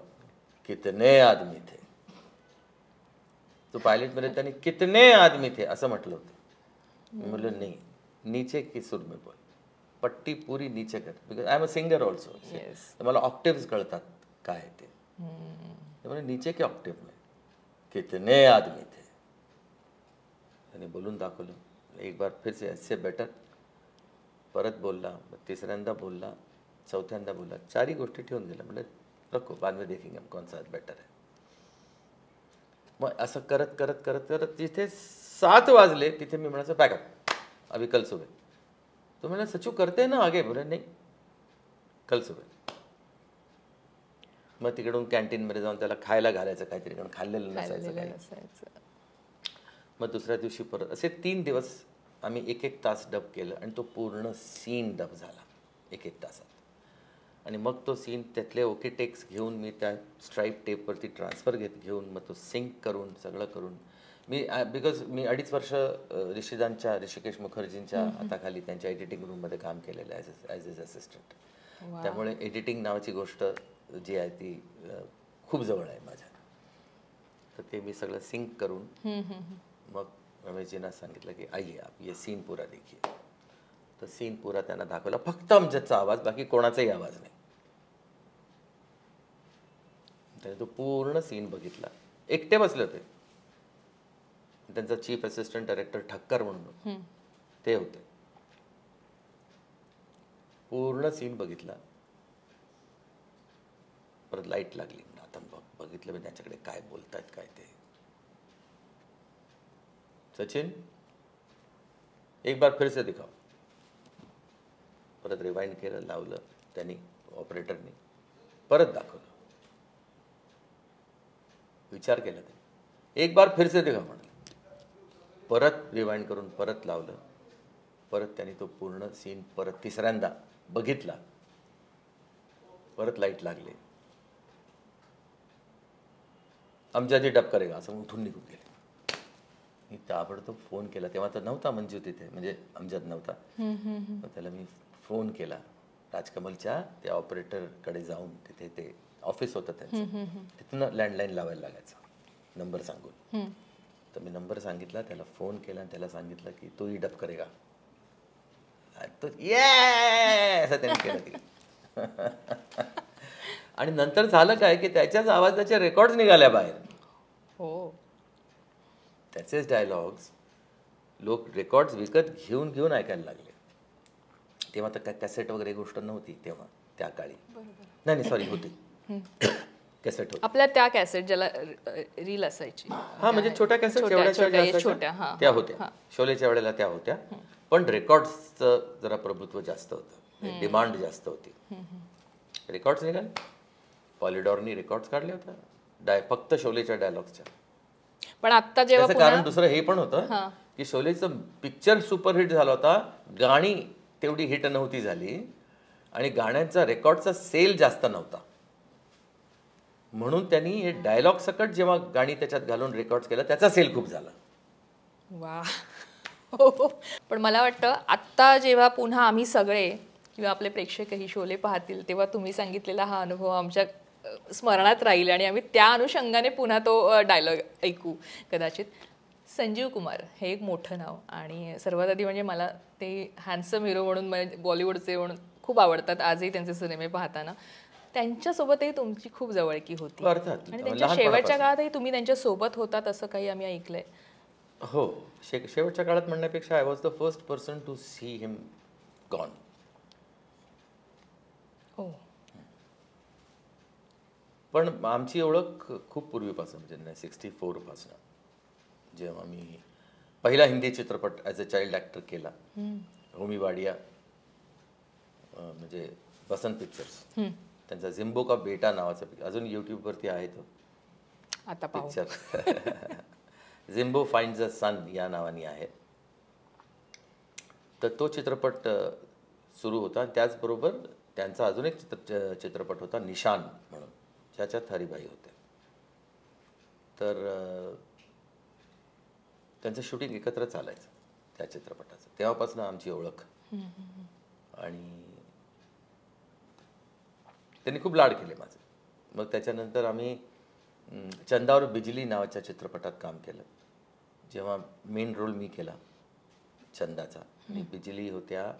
कितने आदमी थे, तो पायलट मध्ये त्यांनी कितने आदमी थे असं म्हटलं होतं. मी म्हटलं नाही, नीचे की सूर में बोल, पट्टी पुरी नीचे कर, because I am a singer also. मला ऑक्टेव्स कळतात काय ते. म्हणजे नीचे के ऑक्टेव्ह में कितने आदमी थे त्याने बोलून दाखवलं. एक बार फिर से ऐसे बेटर, परत बोलला, तिसऱ्यांदा बोलला, चौथ्यांदा बोलला, चारही गोष्टी ठेवून दिल्या. म्हणजे रखो बाद में देखेंगे हम कौन सा बेटर है. मग असं करत करत करत करत जिथे 7 वाजले तिथे मी म्हणायचं पॅकअप, अभी कल सुबह. तो म्हणाला सचू करते ना आगे, बोले नाही कल सुबह. मग तिकडून कॅन्टीनमध्ये जाऊन त्याला खायला घालायचं काहीतरी, कारण खाल्लेलं नसायचं काही. मग दुसऱ्या दिवशी परत असे 3 दिवस आम्ही 1-1 तास डब केलं आणि तो पूर्ण सीन डब झाला 1-1 तासात. आणि मग तो सीन त्यातले ओके टेक्स घेऊन मी त्या स्ट्राईप टेपवरती ट्रान्सफर घेऊन मग तो सिंक करून सगळं करून मी बिकॉज मी 2.5 वर्ष ऋषिकेश मुखर्जींच्या हाताखाली त्यांच्या एडिटिंग रूममध्ये काम केलेलं आहे ॲज एज असिस्टंट. त्यामुळे एडिटिंग नावाची गोष्ट जी आहे ती खूप जवळ आहे माझ्या. तर ते मी सगळं सिंक करून मग रमेशजींना सांगितलं की आइए आप ये सीन पूरा देखिए. तर सीन पुरा त्यांना दाखवला, फक्त अमजदचा आवाज, बाकी कोणाचाही आवाज नाही. त्याने तो पूर्ण सीन बघितला. एकटे बसले होते, त्यांचा चीफ असिस्टंट डायरेक्टर ठक्कर म्हणून ते होते. पूर्ण सीन बघितला, परत लाईट लागली. आता बघितलं मी त्यांच्याकडे काय बोलतायत काय ते. सचिन एक बार फिर से दिखाओ. परत रिवाइंड केलं, लावलं त्यांनी ऑपरेटरनी, परत दाखवलं. विचार केला ते एक बार फिर से दिखाओ म्हणाले. परत रिवाइंड करून परत लावलं. परत त्यांनी तो पूर्ण सीन परत तिसऱ्यांदा बघितला. परत लाईट लागले. अमजद डब करेगा असं उठून निघून गेले. मी ताबडतोब फोन केला. तेव्हा तर नव्हता मंजू तिथे, म्हणजे अमजद नव्हता. मग त्याला मी फोन केला. राजकमलच्या त्या ऑपरेटरकडे जाऊन तिथे ते ऑफिस होतं त्यांचं, तिथून लँडलाईन लावायला लागायचा नंबर सांगून. तर मी नंबर सांगितला, त्याला फोन केला आणि त्याला सांगितलं की तू डब करेगा. तो ये असं त्याने केलं ते. आणि नंतर झालं काय की त्याच्याच आवाजाच्या रेकॉर्ड्स निघाल्या बाहेर. हो, त्याचेच डायलॉग्स लोक रेकॉर्ड्स विकत घेऊन घेऊन ऐकायला लागले. तेव्हा तर काय कॅसेट वगैरे गोष्ट नव्हती तेव्हा त्या काळी. नाही सॉरी होती कॅसेट होती आपल्या त्या कॅसेट ज्याला रील असायची. हा म्हणजे छोट्या कॅसेट छोट्या त्या होत्या. शोलेच्या वेळेला त्या होत्या. पण रेकॉर्ड्सचं जरा प्रभुत्व जास्त होतं, डिमांड जास्त होती. रेकॉर्ड्स निघाले. पॉलिडॉरनी रेकॉर्ड्स काढले होत्या फक्त शोलेच्या डायलॉग्सच्या. पण आता जेव्हा कारण दुसरं हे पण होतं की शोलेचं पिक्चर सुपरहिट झाला होता, गाणी तेवढी हिट नव्हती झाली आणि गाण्यांचा रेकॉर्डचा सेल जास्त नव्हता. म्हणून त्यांनी हे डायलॉग सकट जेव्हा गाणी त्याच्यात घालून रेकॉर्ड केलं त्याचा सेल खूप झाला. वा. हो. पण मला वाटतं आत्ता जेव्हा पुन्हा आम्ही सगळे किंवा आपले प्रेक्षकही शोले पाहतील तेव्हा तुम्ही सांगितलेला हा अनुभव आमच्या स्मरणात राहील आणि आम्ही त्या अनुषंगाने पुन्हा तो डायलॉग ऐकू कदाचित. संजीव कुमार हे एक मोठं नाव आणि सर्वात आधी म्हणजे मला ते हँडसम हिरो म्हणून म्हणजे बॉलिवूडचे म्हणून खूप आवडतात आजही त्यांचे सिनेमे पाहताना. त्यांच्यासोबतही तुमची खूप जवळकी होती आणि त्यांच्या शेवटच्या काळातही तुम्ही त्यांच्या सोबत होतात असं काही आम्ही ऐकलंय. हो, शेवटच्या काळात म्हणण्यापेक्षा I was the first person to see him gone. पण आमची ओळख खूप पूर्वीपासून म्हणजे 64 पासून, जेव्हा मी पहिला हिंदी चित्रपट ॲज अ चाइल्ड ॲक्टर केला, होमी वाडिया, म्हणजे बसंत पिक्चर्स, त्यांचा झिम्बो का बेटा नावाचा पिक्चर, अजून यूट्यूबवरती आहे तो आता पिक्चर. झिम्बो फाइंड्स अ सन या नावाने आहे. तर तो चित्रपट सुरू होता. त्याचबरोबर त्यांचा अजून एक चित्रपट होता निशान म्हणून, ज्याच्यात हरिभाई होते. तर त्यांचं शूटिंग एकत्र चालायचं त्या चित्रपटाचं. तेव्हापासून आमची ओळख. आणि त्यांनी खूप लाड केले माझे. मग त्याच्यानंतर आम्ही चंदा और बिजली नावाच्या चित्रपटात काम केलं, जेव्हा मेन रोल मी केला चंदाचा, आणि बिजली होत्या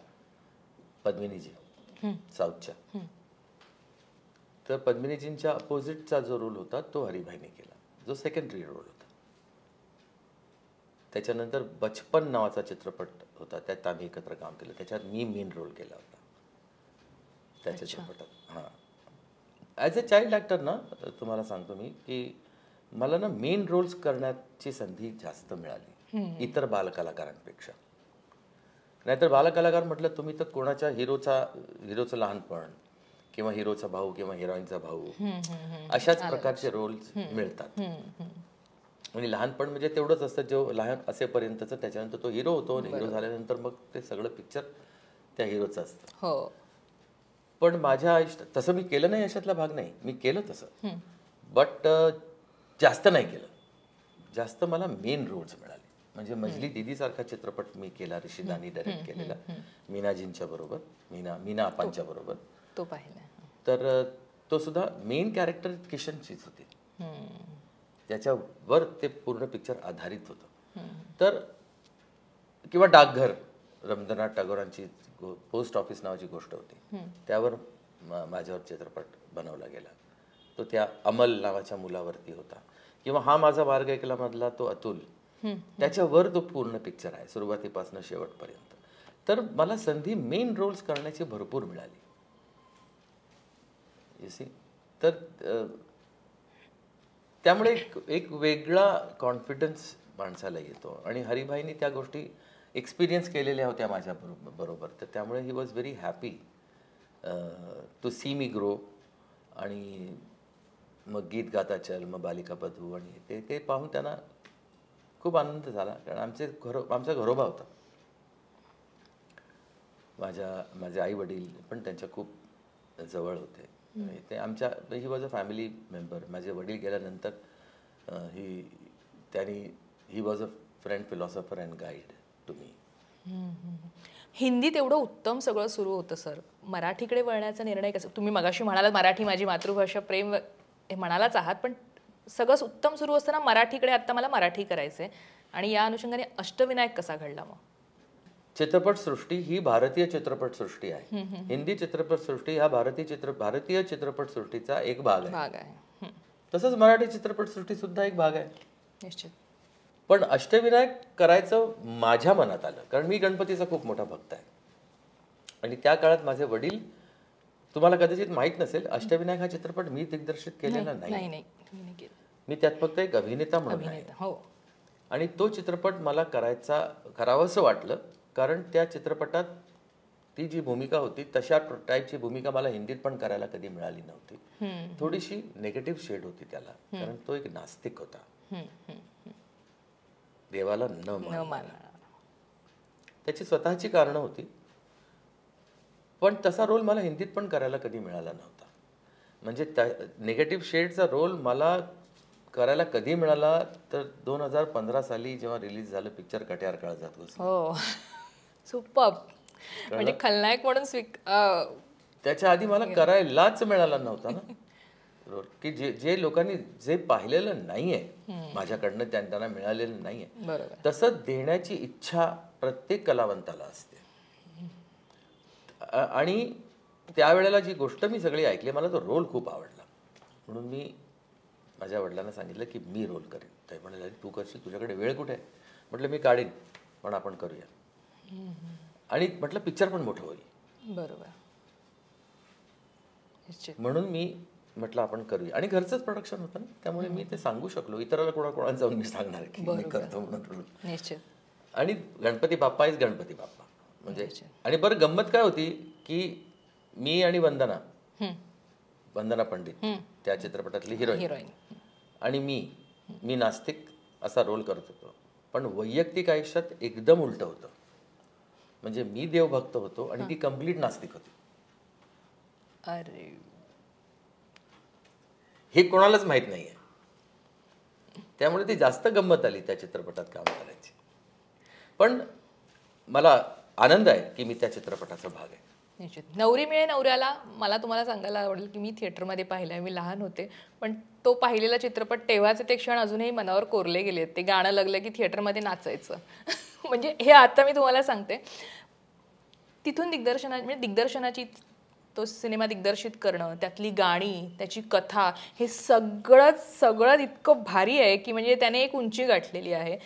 पद्मिनीजी साऊथच्या. तर पद्मिनीजींच्या अपोजिटचा जो रोल होता तो हरिभाईने केला, जो सेकंडरी रोल होता. त्याच्यानंतर बचपन नावाचा चित्रपट होता, त्यात आम्ही एकत्र काम केलं. त्याच्यात मी मेन रोल केला होता त्या चित्रपटात. हां, ॲज अ चाइल्ड ॲक्टर ना, तुम्हाला सांगतो मी की मला ना मेन रोल्स करण्याची संधी जास्त मिळाली इतर बालकलाकारांपेक्षा. नाहीतर बालकलाकार म्हटलं तुम्ही तर कोणाच्या हिरोचं लहानपण किंवा हिरोचा भाऊ किंवा हिरोईनचा भाऊ अशाच प्रकारचे रोल्स मिळतात. म्हणजे लहानपण म्हणजे तेवढंच असतं, जो लहान असेपर्यंतचं. त्याच्यानंतर तो हिरो होतो, आणि हिरो झाल्यानंतर मग ते सगळं पिक्चर त्या हिरोचं असतं. हो. पण माझ्या आयुष्यात तसं मी केलं नाही, अशातला भाग नाही. मी केलं तसं, बट जास्त नाही केलं. जास्त मला मेन रोल्स मिळाले. म्हणजे मजली दीदीसारखा चित्रपट मी केला, ऋषिदानी डायरेक्ट केलेला, मीनाजींच्या बरोबर, मीना आपांच्या बरोबर. तो पाहिला. तर तो सुद्धा मेन कॅरेक्टर किशनचीच होती. त्याच्यावर ते पूर्ण पिक्चर आधारित होतं. तर किंवा डाकघर, रवींद्रनाथ टागोरांची पोस्ट ऑफिस नावाची गोष्ट होती, त्यावर माझ्यावर चित्रपट बनवला गेला. तो त्या अमल नावाच्या मुलावरती होता. किंवा हा माझा मार्ग ऐकला मधला तो अतुल, त्याच्यावर तो पूर्ण पिक्चर आहे सुरुवातीपासून शेवटपर्यंत. तर मला संधी मेन रोल्स करण्याची भरपूर मिळाली. तर त्यामुळे एक वेगळा कॉन्फिडन्स माणसाला येतो. आणि हरिभाईंनी त्या गोष्टी एक्सपिरियन्स केलेल्या होत्या माझ्या बरोबर. तर त्यामुळे he was very happy to see me grow. आणि मग गीत गाता चल, मग बालिका बधू, आणि ते पाहून त्यांना खूप आनंद झाला. कारण आमचा घरोबा होता. माझे आई वडील पण त्यांच्या खूप जवळ होते. ते आमच्या, he was a family member. माझे वडील गेल्यानंतर he was a friend, philosopher and guide to me. हिंदीत एवढं उत्तम सगळं सुरू होतं सर, मराठीकडे वळण्याचा निर्णय कसा? तुम्ही मगाशी म्हणालात मराठी माझी मातृभाषा, प्रेम हे म्हणालाच आहात, पण सगळंच उत्तम सुरू असताना मराठीकडे आता मला मराठी करायचंय, आणि या अनुषंगाने अष्टविनायक कसा घडला मग? चित्रपटसृष्टी ही भारतीय चित्रपटसृष्टी आहे. हिंदी चित्रपटसृष्टी हा भारतीय चित्रपटसृष्टीचा एक भाग आहे. तसंच मराठी चित्रपटसृष्टी सुद्धा एक भाग आहे निश्चित. पण अष्टविनायक करायचं माझ्या मनात आलं, कारण मी गणपतीचा खूप मोठा भक्त आहे. आणि त्या काळात माझे वडील, तुम्हाला कदाचित माहीत नसेल, अष्टविनायक हा चित्रपट मी दिग्दर्शित केलेला नाही. मी त्यात फक्त एक अभिनेता म्हणून आहे. आणि तो चित्रपट मला करावंसं वाटलं, कारण त्या चित्रपटात ती जी भूमिका होती तशा टाईपची भूमिका मला हिंदीत पण करायला कधी मिळाली नव्हती. थोडीशी नेगेटिव्ह शेड होती त्याला, कारण तो एक नास्तिक होता, देवाला न मानणारा. त्याची स्वतःची कारणं होती, पण तसा रोल मला हिंदीत पण करायला कधी मिळाला नव्हता. म्हणजे निगेटिव्ह शेडचा रोल मला करायला कधी मिळाला तर 2015 साली जेव्हा रिलीज झालं पिक्चर कट्यार काळजात घुसली. हो, सुपर्ब. म्हणजे खलनायक म्हणून त्याच्या आधी मला करायलाच मिळाला नव्हता ना रोल, की जे लोकांनी जे पाहिलेलं नाहीये माझ्याकडनं, त्यांना मिळालेलं नाहीये, तसं देण्याची इच्छा प्रत्येक कलावंताला असते. आणि त्यावेळेला जी गोष्ट मी सगळी ऐकली, मला तो रोल खूप आवडला. म्हणून मी माझ्या वडिलांना सांगितलं की मी रोल करेन. ते म्हणाले तू करशील, तुझ्याकडे वेळ कुठे आहे? म्हटलं मी काढीन, पण आपण करूया. आणि म्हटलं पिक्चर पण मोठं होईल. बरोबर. म्हणून मी म्हटलं आपण करूया. आणि घरचंच प्रोडक्शन होतं ना, त्यामुळे मी ते सांगू शकलो. इतराला कोणाला जाऊन मी सांगणार की मी करतो म्हणून. निश्चित. आणि गणपती बाप्पा इज गणपती बाप्पा म्हणजे. आणि बरं गंमत काय होती की मी आणि वंदना पंडित त्या चित्रपटातली हिरोईन आणि मी नास्तिक असा रोल करत होतो. पण वैयक्तिक आयुष्यात एकदम उलट होतं. म्हणजे मी देवभक्त होतो आणि ती कम्प्लीट नास्तिक होती. अरे, हे कोणालाच माहित नाहीये. त्यामुळे ती जास्त गंमत आली त्या चित्रपटात काम करायची. पण मला आनंद आहे की मी त्या चित्रपटाचा भाग आहे. निश्चित. नवरी मिळे नवऱ्याला मला तुम्हाला सांगायला आवडेल की मी थिएटरमध्ये पाहिलं आहे. मी लहान होते, पण तो पाहिलेला चित्रपट तेव्हाचे ते क्षण अजूनही मनावर कोरले गेले. ते गाणं लागलं की थिएटरमध्ये नाचायचं. म्हणजे हे आता मी तुम्हाला सांगते. तिथून दिग्दर्शनाची तो सिनेमा दिग्दर्शित करणं, त्यातली गाणी, त्याची कथा, हे सगळं इतकं भारी आहे की म्हणजे त्याने एक उंची गाठलेली आहे.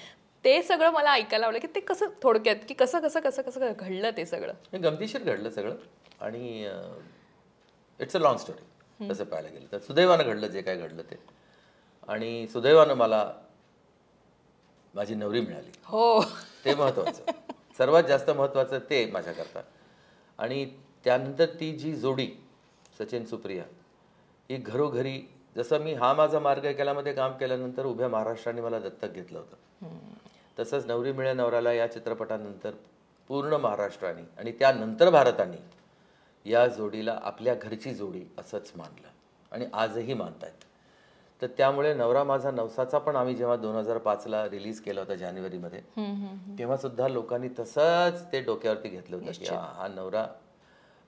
ते सगळं मला ऐकायला आवडलं की ते कसं थोडक्यात की कसं घडलं ते सगळं. गमतीशीर घडलं सगळं. आणि इट्स अ लॉंग स्टोरी तसं पाहायला गेलं तर. सुदैवानं घडलं जे काय घडलं ते. आणि सुदैवानं मला माझी नवरी मिळाली. हो, ते महत्त्वाचं. सर्वात जास्त महत्त्वाचं ते माझ्याकरता. आणि त्यानंतर ती जी जोडी सचिन सुप्रिया ही घरोघरी, जसं मी हा माझा मार्ग केल्यामध्ये काम केल्यानंतर उभ्या महाराष्ट्राने मला दत्तक घेतलं होतं, तसंच नवरी मिळे नवऱ्याला या चित्रपटानंतर पूर्ण महाराष्ट्राने आणि त्यानंतर भारताने या जोडीला आपल्या घरची जोडी असंच मानलं आणि आजही मानतायत. तर त्यामुळे नवरा माझा नवसाचा पण आम्ही जेव्हा 2005ला रिलीज केला होता जानेवारीमध्ये, तेव्हा सुद्धा लोकांनी तसंच ते डोक्यावरती घेतलं होतं की हा नवरा.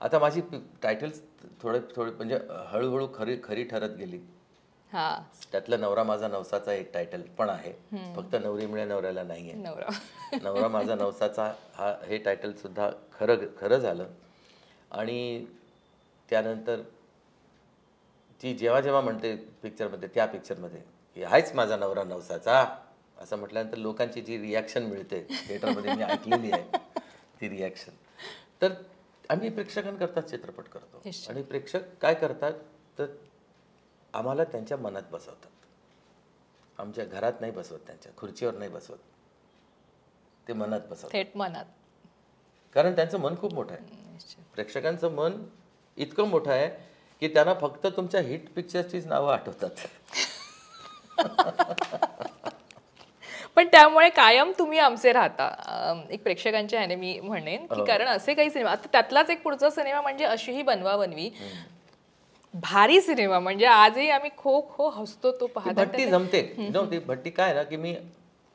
आता माझी टायटल्स थोडे म्हणजे हळूहळू खरी ठरत गेली. त्यातलं नवरा माझा नवसाचा एक टायटल पण आहे, फक्त नवरी मिळे नवऱ्याला नाहीये. नवरा माझा नवसाचा हे टायटल सुद्धा खरं झालं. आणि त्यानंतर ती जेव्हा म्हणते पिक्चरमध्ये, त्या पिक्चरमध्ये की हाच माझा नवरा नवसाचा असं म्हटल्यानंतर लोकांची जी रिॲक्शन मिळते थिएटरमध्ये मी ऐकलेली आहे ती रिॲक्शन. तर आम्ही प्रेक्षकांकरता चित्रपट करतो आणि प्रेक्षक काय करतात तर आम्हाला त्यांच्या मनात बसवतात. आमच्या घरात नाही बसवत, त्यांच्या खुर्चीवर नाही बसवत, ते मनात बसवतात, थेट मनात. कारण त्यांचं मन खूप मोठं आहे. प्रेक्षकांचं मन इतकं मोठं आहे की त्यांना फक्त तुमच्या हिट पिक्चरचीच नावं आठवतात. पण त्यामुळे कायम तुम्ही आमचे राहता एक प्रेक्षकांच्या ह्याने मी म्हणेन की. कारण असे काही सिनेमा, आता त्यातलाच एक पुढचा सिनेमा म्हणजे अशीही बनवा बनवी, भारी सिनेमा. म्हणजे आजही आम्ही खो खो हसतो तो पाहता. भट्टी जमते ती भट्टी. काय ना की मी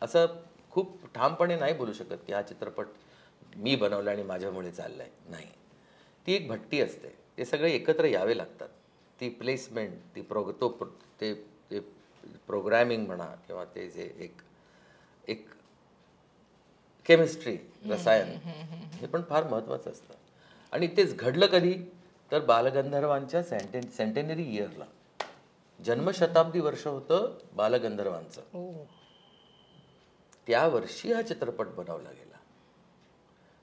असं खूप ठामपणे नाही बोलू शकत की हा चित्रपट मी बनवला आणि माझ्यामुळे चाललाय, नाही. ती एक भट्टी असते. ते सगळे एकत्र यावे लागतात. ती प्लेसमेंट, ते प्रोग्रॅमिंग म्हणा किंवा ते जे एक केमिस्ट्री, रसायन, हे पण फार महत्त्वाचं असतं. आणि तेच घडलं कधी तर बालगंधर्वांच्या सेंटेनरी इयरला. जन्मशताब्दी वर्ष होतं बालगंधर्वांचं. त्या वर्षी हा चित्रपट बनवला गेला.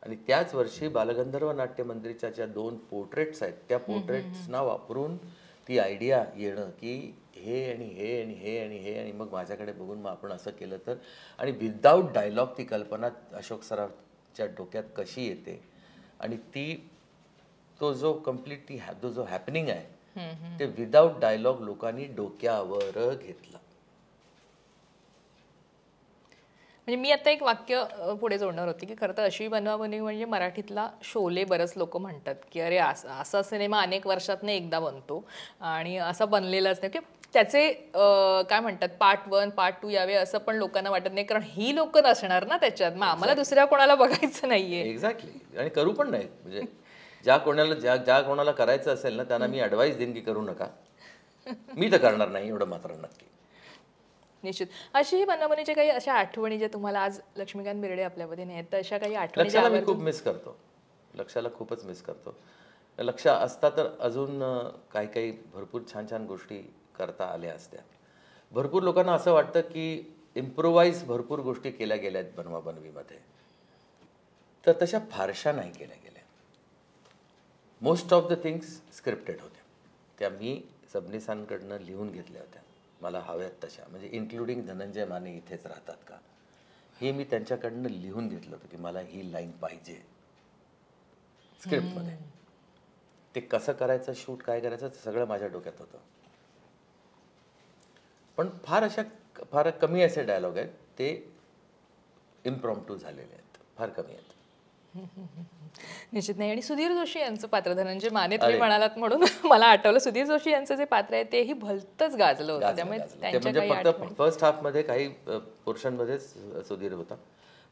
आणि त्याच वर्षी बालगंधर्व नाट्य मंदिरच्या ज्या 2 पोर्ट्रेट्स आहेत त्या पोर्ट्रेट्सना वापरून ती आयडिया येणं की हे आणि हे आणि हे आणि हे, आणि मग माझ्याकडे बघून मग आपण असं केलं तर. आणि विदाऊट डायलॉग ती कल्पना अशोक सराफच्या डोक्यात कशी येते आणि तो जो कम्प्लीट तो जो हॅपनिंग आहे ते विदाऊट डायलॉग लोकांनी डोक्यावर घेतला. म्हणजे मी आता एक वाक्य पुढे जोडणार होती की खरं तर अशी बनवा बनवी म्हणजे मराठीतला शोले. बरंच लोक म्हणतात की अरे असा सिनेमा अनेक वर्षातनं एकदा बनतो आणि असा बनलेलाच नाही, की त्याचे काय म्हणतात पार्ट 1 पार्ट 2 यावे असं पण लोकांना वाटत नाही, कारण ही लोक नसणार ना त्याच्यात, मग आम्हाला दुसऱ्या कोणाला बघायचं नाहीये. एक्झॅक्टली. आणि करू पण नाही. म्हणजे ज्या कोणाला करायचं असेल ना त्यांना मी ॲडवाईस देईन की करू नका. मी तर करणार नाही, एवढं मात्र नक्की. निश्चित. अशी बनवणीच्या काही अशा आठवणी ज्या तुम्हाला आज लक्ष्मीकांत बेर्डे आपल्यामध्ये नाही तर अशा काही आठवणी? लक्षाला मी खूप मिस करतो. लक्षाला खूपच मिस करतो. लक्ष असता तर अजून काही भरपूर छान गोष्टी करता आल्या असत्या. भरपूर लोकांना असं वाटतं की इम्प्रोवाइज भरपूर गोष्टी केल्या गेल्या आहेत बनवा बनवीमध्ये, तर तशा फारशा नाही केल्या गेल्या. Most of the things scripted होत्या. त्या मी सबनीसांकडनं लिहून घेतल्या होत्या मला हव्यात तशा, म्हणजे इन्क्लुडिंग धनंजय माने इथेच राहतात का, हे मी त्यांच्याकडनं लिहून घेतलं होतं की मला ही लाईन पाहिजे स्क्रिप्टमध्ये. ते कसं करायचं, शूट काय करायचं, ते सगळं माझ्या डोक्यात होतं. पण फार कमी असे डायलॉग आहेत ते इम्प्रॉम्प्टू झालेले आहेत, फार कमी आहेत. निश्चित नाही. आणि सुधीर जोशी यांचं पात्र धनंजय माने तुम्ही म्हणालात म्हणून मला आठवलं, सुधीर जोशी यांचं जे पात्र आहे तेही भलतंच गाजलं होतं. त्यामुळे त्यांच्या म्हणजे फक्त फर्स्ट हाफमध्ये काही पोर्शनमध्येच सुधीर होता.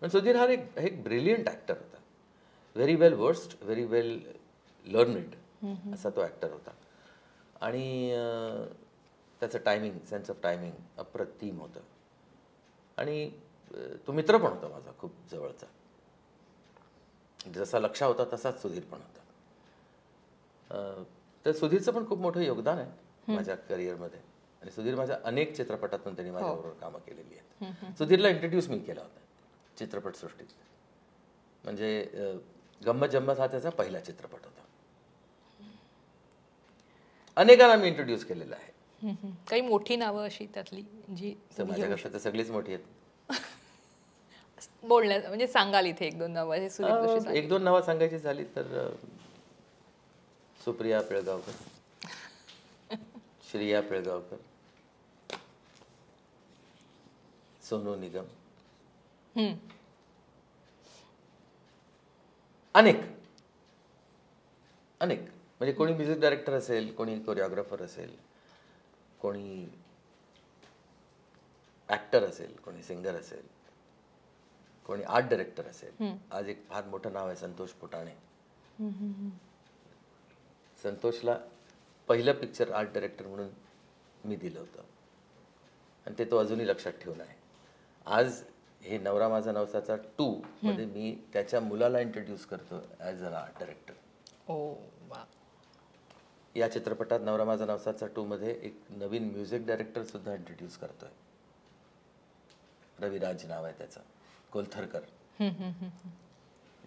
पण सुधीर हा एक ब्रिलियंट ॲक्टर होता, व्हेरी वेल वर्स्ड, व्हेरी वेल लर्नड असा तो ॲक्टर होता. आणि त्याचं टायमिंग, सेन्स ऑफ टायमिंग अप्रतिम होतं. आणि तो मित्र पण होता माझा खूप जवळचा. जसा लक्ष होता तसाच सुधीर पण होता. तर सुधीरचं पण खूप मोठं योगदान आहे माझ्या करिअरमध्ये. आणि सुधीर माझ्या अनेक चित्रपटातून त्यांनी माझ्याबरोबर कामं केलेली आहेत. सुधीरला इंट्रोड्यूस मी केला होता चित्रपटसृष्टीत. म्हणजे गंमत जम्मत हा त्याचा पहिला चित्रपट होता. अनेकांना मी इंट्रोड्यूस केलेला आहे. काही मोठी नावं अशी त्यातली जी माझ्याकडे तर सगळीच मोठी आहेत. बोलण्यात म्हणजे सांगाल इथे एक दोन नावं? एक दोन नावं सांगायची झाली तर सुप्रिया पिळगावकर, श्रिया पिळगावकर, सोनू निगम, अनेक म्हणजे कोणी म्युझिक डायरेक्टर असेल, कोणी कोरिओग्राफर असेल, कोणी ॲक्टर असेल, कोणी सिंगर असेल, कोणी आर्ट डायरेक्टर असेल. आज एक फार मोठं नाव आहे संतोष पुटाणे. संतोषला पहिलं पिक्चर आर्ट डायरेक्टर म्हणून मी दिलं होतं आणि ते तो अजूनही लक्षात ठेवून आहे. आज हे नवरा माझा नवसाचा 2 मध्ये मी त्याच्या मुलाला इंट्रोड्यूस करतो ॲज अन आर्ट डायरेक्टर. या चित्रपटात नवरा माझा नवसाचा 2 मध्ये एक नवीन म्युझिक डायरेक्टर सुद्धा इंट्रोड्यूस करतोय. रविराज नाव आहे त्याचं, कोलथरकर.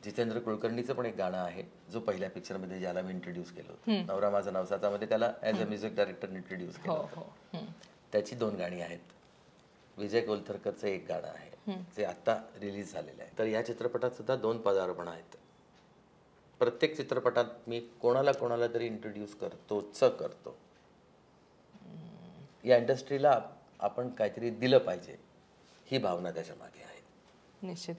जितेंद्र कुलकर्णीचं पण एक गाणं आहे जो पहिल्या पिक्चरमध्ये ज्याला मी इंट्रोड्यूस केलं होतं, नवरा माझा नवसाचा मध्ये त्याला as a music director introduce केलं होतं. त्याची 2 गाणी आहेत. विजय कोलथरकरचं एक गाणं आहे जे आता रिलीज झालेलं आहे. तर या चित्रपटात सुद्धा 2 पदार्पण आहेत. प्रत्येक चित्रपटात मी कोणाला तरी इंट्रोड्यूस करतो. या इंडस्ट्रीला आपण काहीतरी दिलं पाहिजे ही भावना त्याच्या मागे आहे. निश्चित.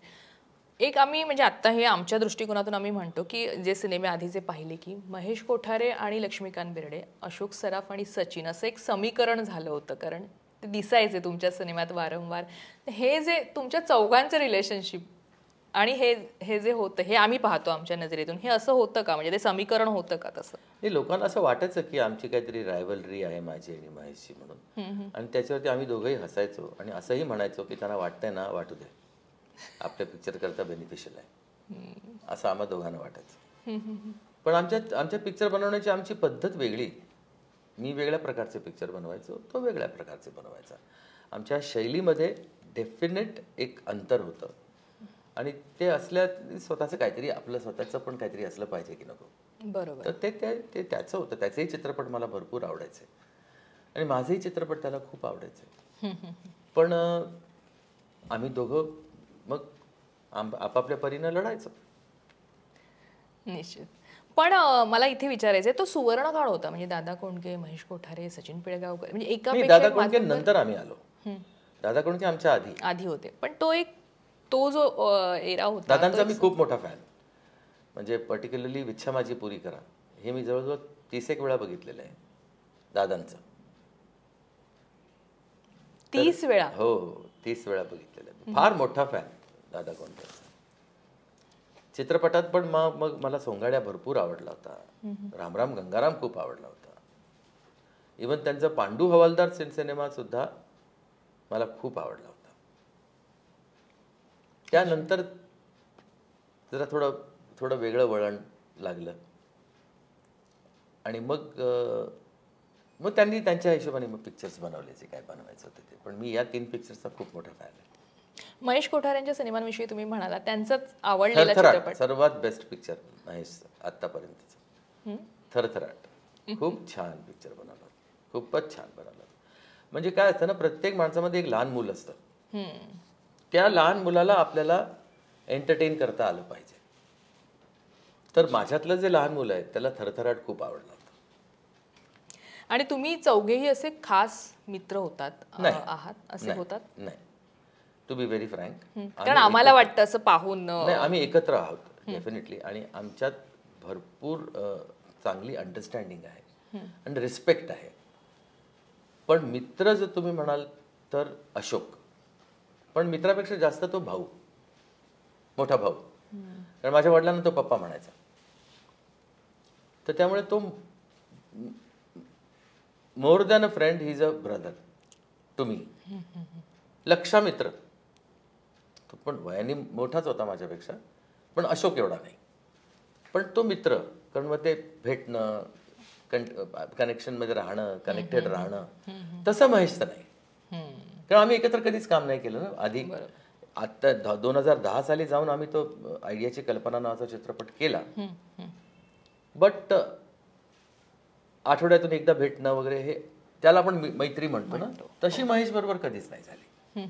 एक आम्ही म्हणजे आत्ता हे आमच्या दृष्टिकोनातून आम्ही म्हणतो की जे सिनेमे आधीचे पाहिले की महेश कोठारे आणि लक्ष्मीकांत बेर्डे, अशोक सराफ आणि सचिन असं एक समीकरण झालं होतं, कारण ते दिसायचे तुमच्या सिनेमात वारंवार. हे जे तुमच्या चौघांचं रिलेशनशिप आणि हे जे होतं हे आम्ही पाहतो आमच्या नजरेतून, हे असं होतं का? म्हणजे ते समीकरण होतं का तसं? हे लोकांना असं वाटायचं की आमची काहीतरी रायव्हलरी आहे माझी आणि महेशची म्हणून. आणि त्याच्यावरती आम्ही दोघंही हसायचो आणि असंही म्हणायचो की त्यांना वाटतंय ना, वाटू दे, आपल्या पिक्चर करता बेनिफिशियल आहे, असं आम्हा दोघांना वाटायचं. पण आमच्या पिक्चर बनवण्याची आमची पद्धत वेगळी. मी वेगळ्या प्रकारचे पिक्चर बनवायचो, तो वेगळ्या प्रकारचे बनवायचा. आमच्या शैलीमध्ये डेफिनेट एक अंतर होतं. आणि ते असल्या स्वतःचं काहीतरी, आपलं स्वतःचं पण काहीतरी असलं पाहिजे की नको. बरोबर. तर ते त्याचं होतं. त्याचेही चित्रपट मला भरपूर आवडायचे आणि माझेही चित्रपट त्याला खूप आवडायचे. पण आम्ही दोघं मग आपापल्या परीनं लढायचो. निश्चित. पण मला इथे विचारायचं आहे, तो सुवर्ण काळ होता म्हणजे दादा कोंडके, महेश कोठारे, सचिन पिळगावकर, म्हणजे एकापेक्षा दादा कोंडके नंतर आम्ही आलो. दादा कोंडके आमच्या आधी होते. पण तो जो एरा होता, दादांचा मी खूप मोठा फॅन. म्हणजे पर्टिक्युलरली विच्छा माझी पुरी करा हे मी जवळजवळ 30 वेळा बघितलेलं आहे दादांचं. 30 वेळा? हो, 30 वेळा बघितलेलं आहे. फार मोठा फॅन दादा कोंडकेचा. चित्रपटात पण मग मला सोंगाड्या भरपूर आवडला होता. रामराम गंगाराम खूप आवडला होता. इव्हन त्यांचा पांडू हवालदार सिनेमा सुद्धा मला खूप आवडला होता. त्यानंतर जरा थोडं वेगळं वळण लागलं आणि मग त्यांनी त्यांच्या हिशोबाने मग पिक्चर्स बनवले जे काय बनवायचं होतं ते. पण मी या 3 पिक्चर्सचा खूप मोठा फॅन आहे. महेश कोठारेंच्या सिनेमांविषयी तुम्ही म्हणाला, त्यांचाच आवडलेला चित्रपट? सर्वात बेस्ट पिक्चर महेश आतापर्यंतचा. थरथराट खूप छान पिक्चर बनवला. खूपच छान बनवलं. म्हणजे काय असतं ना, प्रत्येक माणसामध्ये एक लहान मूल असतं. हम्म. त्या लहान मुलाला आपल्याला एंटरटेन करता आलं पाहिजे. तर माझ्यातलं जे लहान मुलं आहे त्याला थरथराट खूप आवडलं होतं. आणि तुम्ही चौघेही असे खास मित्र होतात नाही. आहात असे नाही, होतात? नाही. टू बी व्हेरी फ्रँक, कारण आम्हाला वाटतं असं पाहून नाही, आम्ही एकत्र आहोत डेफिनेटली, आणि आमच्यात भरपूर चांगली अंडरस्टँडिंग आहे आणि रिस्पेक्ट आहे. पण मित्र जर तुम्ही म्हणाल तर अशोक, पण मित्रापेक्षा जास्त तो भाऊ, मोठा भाऊ. कारण माझ्या वडिलांना तो पप्पा म्हणायचा. तर त्यामुळे तो more than a friend, he is a brother to me. लक्षा मित्र, तो पण वयाने मोठाच होता माझ्यापेक्षा, पण अशोक एवढा नाही, पण तो मित्र. कारण मग ते भेटणं, कनेक्शनमध्ये राहणं, कनेक्टेड राहणं, तसं महेशचं नाही. कारण आम्ही एकत्र कधीच काम नाही केलं ना आधी. आता 2010 साली जाऊन आम्ही तो आयडियाची कल्पना नावाचा चित्रपट केला, बट आठवड्यातून एकदा भेटणं वगैरे, हे त्याला आपण मैत्री म्हणतो ना, तशी महेश बरोबर कधीच नाही झाली.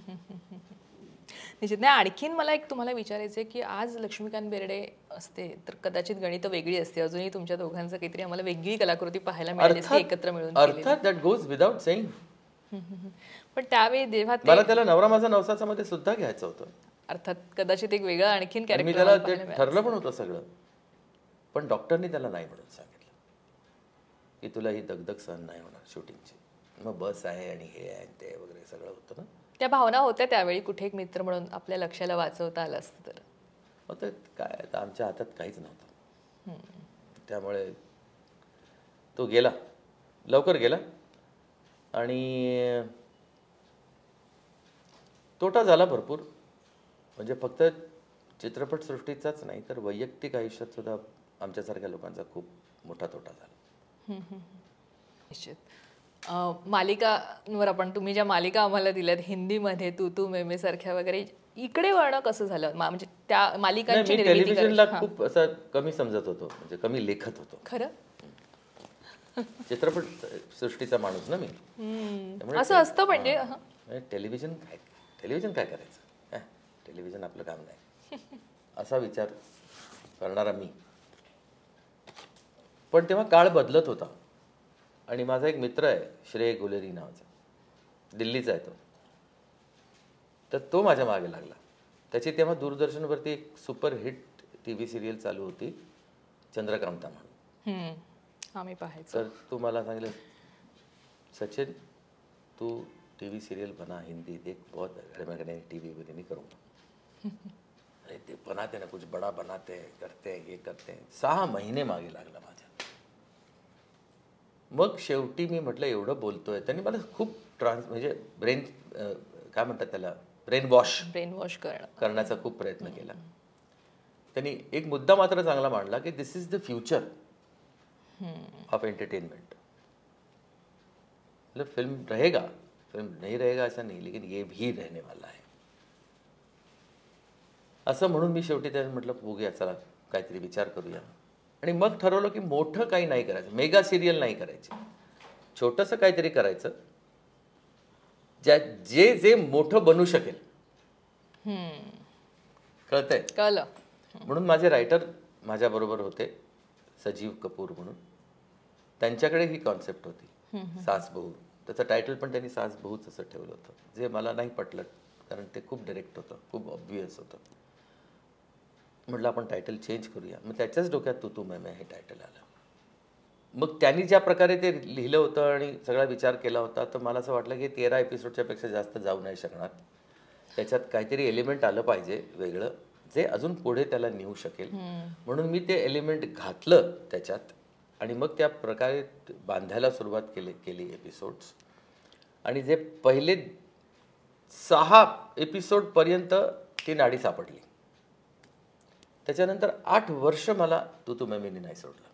निश्चित. नाही, आणखीन मला एक तुम्हाला विचारायचं आहे की आज लक्ष्मीकांत बेर्डे असते तर कदाचित गणित वेगळी असते. अजूनही तुमच्या दोघांचं काहीतरी आम्हाला वेगळी कलाकृती पाहायला मिळाली असते एकत्र मिळून. अर्थात, दॅट गोज विदाउट सेइंग. पण त्यावेळी जेव्हा मला त्याला नवरा माझा नवसाचा मध्ये सुद्धा घ्यायचं होतं. अर्थात कदाचित एक वेगळं आणखीन मी कॅरेक्टर त्याला ते ठरलं पण होतं सगळं, पण डॉक्टरनी त्याला नाही म्हणून सांगितलं की तुला ही दगदग सहन नाही होणार शूटिंगची. मग बस आहे आणि हे आहे ते वगैरे सगळं होतं ना. त्या भावना होत्या त्यावेळी. कुठे एक मित्र म्हणून आपल्या लक्षाला वाचवता आलं असतं तर. होतं काय, आता आमच्या हातात काहीच नव्हतं. त्यामुळे तो गेला, लवकर गेला, आणि तोटा झाला भरपूर. म्हणजे फक्त चित्रपटसृष्टीचाच नाही तर वैयक्तिक आयुष्यात सुद्धा आमच्यासारख्या लोकांचा खूप मोठा तोटा झाला. निश्चित. मालिकांवर आपण, तुम्ही ज्या मालिका आम्हाला दिल्यात हिंदीमध्ये, तू तू मेमे सारख्या वगैरे, इकडे वळणं कसं झालं? म्हणजे त्या मालिकांची मी टेलिव्हिजनला खूप असं कमी समजत होतो, म्हणजे कमी लेखत होतो. खरं चित्रपट सृष्टीचा माणूस ना मी. असं असतं म्हणजे टेलिव्हिजन काय करायचं, टेलिव्हिजन आपलं काम नाही, असा विचार करणारा मी. पण तेव्हा काळ बदलत होता, आणि माझा एक मित्र आहे श्रेय गुलेरी नावाचा, दिल्लीचा आहे तो, तर तो माझ्या मागे लागला. त्याची तेव्हा दूरदर्शनवरती एक सुपरहिट TV सिरियल चालू होती, चंद्रकांता म्हणून. आम्ही पाहायचं. तर तू मला सांगितलं, सचिन तू TV सीरियल बना हिंदी, देख बहुत TV वगैरह नहीं करूँगा. अरे ते बनाते ना, कुछ बड़ा बनाते करते ये करते. 6 महिने मागे लागला माझ्या. मग शेवटी मी म्हटलं एवढं बोलतोय, त्यांनी मला खूप म्हणजे ब्रेन, काय म्हणतात त्याला, ब्रेन वॉश करण्याचा खूप प्रयत्न केला. त्यांनी एक मुद्दा मात्र चांगला मांडला की this is the future of entertainment. मतलब फिल्म रहेगा, फिल्म नहीं रहेगा ऐसा नहीं, लेकिन ये भी रहने वाला है. असं म्हणून मी शेवटी त्याने म्हटलं बघूया, चला काहीतरी विचार करूया. आणि मग ठरवलं की मोठं काही नाही करायचं, मेगा सिरियल नाही करायची, छोटंसं काहीतरी करायचं जे जे मोठं बनू शकेल. कळतंय? कळलं. म्हणून माझे रायटर माझ्याबरोबर होते, सजीव कपूर म्हणून. त्यांच्याकडे ही कॉन्सेप्ट होती सास बहू. त्याचं टायटल पण त्यांनी सास बहूच असं ठेवलं होतं, जे मला नाही पटलं, कारण ते खूप डायरेक्ट होतं, खूप ऑब्व्हियस होतं. म्हटलं आपण टायटल चेंज करूया. मग त्याच्याच डोक्यात तू तू मैं हे टायटल आलं. मग त्यांनी ज्या प्रकारे ते लिहिलं होतं आणि सगळा विचार केला होता, तर मला असं वाटलं की 13 एपिसोडच्या पेक्षा जास्त जाऊ नाही शकणार. त्याच्यात काहीतरी एलिमेंट आलं पाहिजे वेगळं, जे अजून पुढे त्याला नेऊ शकेल. म्हणून मी ते एलिमेंट घातलं त्याच्यात, आणि मग त्या प्रकारे बांधायला सुरुवात केली एपिसोड्स. आणि जे पहिले 6 एपिसोडपर्यंत ती नाडी सापडली. त्याच्यानंतर 8 वर्ष मला तू तू मैं नाही सोडलं.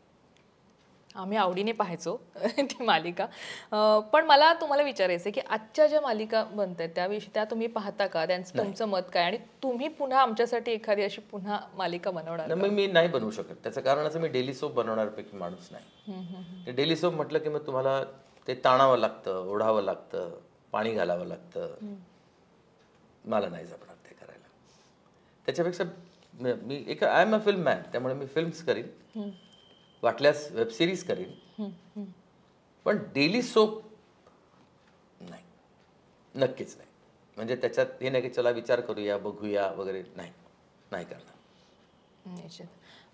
आम्ही आवडीने पाहायचो ती मालिका. पण मला तुम्हाला विचारायचं की आजच्या ज्या मालिका बनत आहेत त्याविषयी, त्या तुम्ही पाहता का? त्यांचं तुमचं मत काय? आणि तुम्ही पुन्हा आमच्यासाठी एखादी अशी पुन्हा मालिका बनवणार? मग मी नाही बनवू शकत. त्याचं कारण असं, मी डेली सोप बनवणारपैकी माणूस नाही. डेली सोप म्हटलं की मग तुम्हाला ते ताणावं लागतं, ओढावं लागतं, पाणी घालावं लागतं. मला नाही जमणार ते करायला. त्याच्यापेक्षा मी एक I am a film man, त्यामुळे मी फिल्म्स करीन, वाटल्यास वेब सिरीज करीन, पण डेली सोप नाही, नक्कीच नाही. म्हणजे त्याच्यात हे नाही की चला विचार करूया, बघूया वगैरे, नाही, नाही करणार. निश्चित.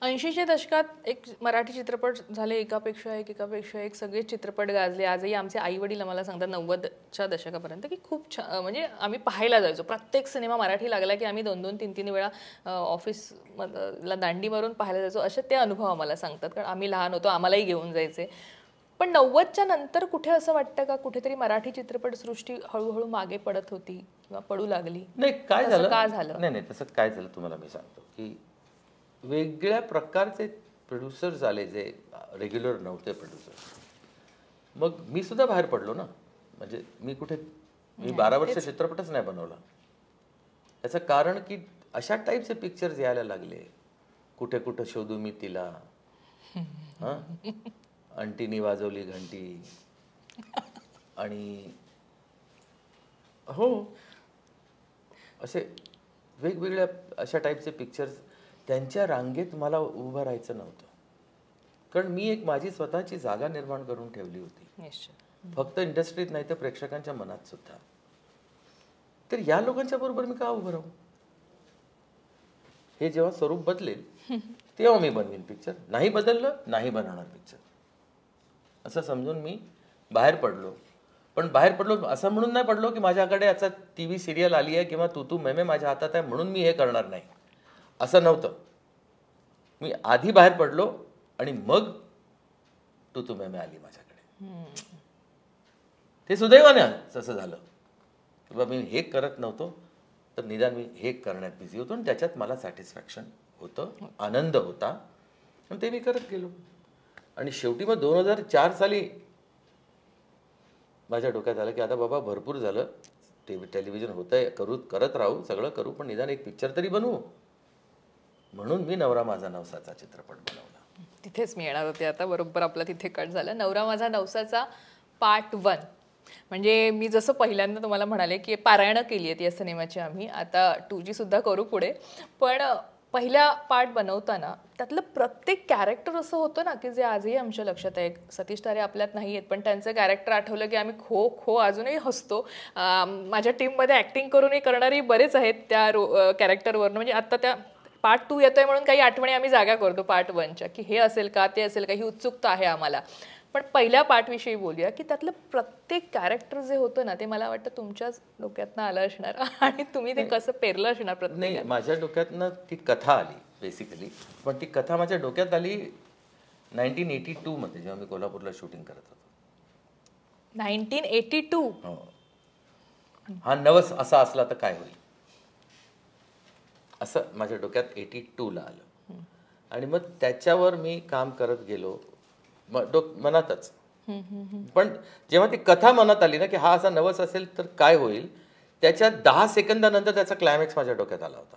80च्या दशकात एक मराठी चित्रपट झाले, एकापेक्षा एक सगळे चित्रपट गाजले. आजही आमचे आई वडील आम्हाला सांगतात 90च्या दशकापर्यंत की खूप छान, म्हणजे आम्ही पाहायला जायचो. प्रत्येक सिनेमा मराठी लागला की आम्ही 2-2, 3-3 वेळा ऑफिसला दांडी मारून पाहायला जायचो. असे ते अनुभव आम्हाला सांगतात, कारण आम्ही लहान होतो, आम्हालाही घेऊन जायचे. पण 90च्या नंतर कुठे असं वाटतं का कुठेतरी मराठी चित्रपटसृष्टी हळूहळू मागे पडत होती किंवा पडू लागली? नाही, काय तसं झालं, का झालं? नाही नाही, तसं काय झालं तुम्हाला मी सांगतो की वेगळ्या प्रकारचे प्रोड्युसर्स आले जे रेग्युलर नव्हते प्रोड्युसर्स. मग मी सुद्धा बाहेर पडलो ना. म्हणजे मी 12 वर्ष चित्रपटच नाही बनवला. याचं कारण की अशा टाईपचे पिक्चर्स यायला लागले. कुठे कुठं शोधू मी तिला, हां, अंटीनी वाजवली घंटी, आणि हो, असे वेगवेगळ्या अशा टाईपचे पिक्चर्स, त्यांच्या रांगेत मला उभं राहायचं नव्हतं. कारण मी एक माझी स्वतःची जागा निर्माण करून ठेवली होती, फक्त इंडस्ट्रीत नाही तर प्रेक्षकांच्या मनात सुद्धा. तर या लोकांच्या बरोबर मी का उभं राहू? हे जेव्हा स्वरूप बदलेल तेव्हा मी बनवीन पिक्चर. नाही बदललं, नाही बनवणार पिक्चर, असं समजून मी बाहेर पडलो. पण बाहेर पडलो असं म्हणून नाही पडलो की माझ्याकडे आता TV सिरियल आली आहे किंवा तू मेमे माझ्या हातात आहे म्हणून मी हे करणार नाही, असं नव्हतं. मी आधी बाहेर पडलो आणि मग तू मेमे आली माझ्याकडे. ते सुदैवाने तसं झालं. किंवा मी हे करत नव्हतो तर निदान मी हे करण्यात बिझी होतो आणि त्याच्यात मला सॅटिस्फॅक्शन होतं, आनंद होता, आणि ते मी करत गेलो. आणि शेवटी मग 2004 साली माझ्या डोक्यात आलं की आता बाबा भरपूर झालं, टेलिव्हिजन होतंय, करत राहू, सगळं करू, पण निदान एक पिक्चर तरी बनवू. म्हणून मी नवरा माझा नवसाचा चित्रपट बनवला. तिथेच मी येणार होते आता, बरोबर आपला तिथे कट झाला. नवरा माझा नवसाचा पार्ट 1. म्हणजे मी जसं पहिल्यांदा तुम्हाला म्हणाले की पारायणं केली आहेत या सिनेमाची आम्ही, आता 2G सुद्धा करू पुढे. पण पहिला पार्ट बनवताना त्यातलं प्रत्येक कॅरेक्टर असं होतं ना की जे आजही आमच्या लक्षात आहे. सतीश तारे आपल्यात नाही आहेत, पण त्यांचं कॅरेक्टर आठवलं की आम्ही खो अजूनही हसतो. माझ्या टीममध्ये ॲक्टिंग करूनही करणारी बरेच आहेत त्या कॅरेक्टरवरनं. म्हणजे आत्ता त्या पार्ट 2 येतोय म्हणून काही आठवणी आम्ही जागा करतो पार्ट 1च्या, की हे असेल का, ते असेल का, ही उत्सुकता आहे आम्हाला. पण पहिल्या पार्टविषयी बोलूया की त्यातलं प्रत्येक कॅरेक्टर जे होतं ना ते मला वाटतं तुमच्याच डोक्यातनं आलं असणार आणि तुम्ही ते कसं पेरलं असणार प्रत्येक. नाही, माझ्या डोक्यातनं ती कथा आली बेसिकली. पण ती कथा माझ्या डोक्यात आली 1982 मध्ये, जेव्हा मी कोल्हापूरला शूटिंग करत होतो. 1982? हो. हा नवस असा असला तर काय होईल, असं माझ्या डोक्यात 82ला आलं. आणि मग त्याच्यावर मी काम करत गेलो मनातच. पण जेव्हा ती कथा मनात आली ना की हा असा नवस असेल तर काय होईल, त्याच्या 10 सेकंदानंतर त्याचा क्लायमॅक्स माझ्या डोक्यात आला होता.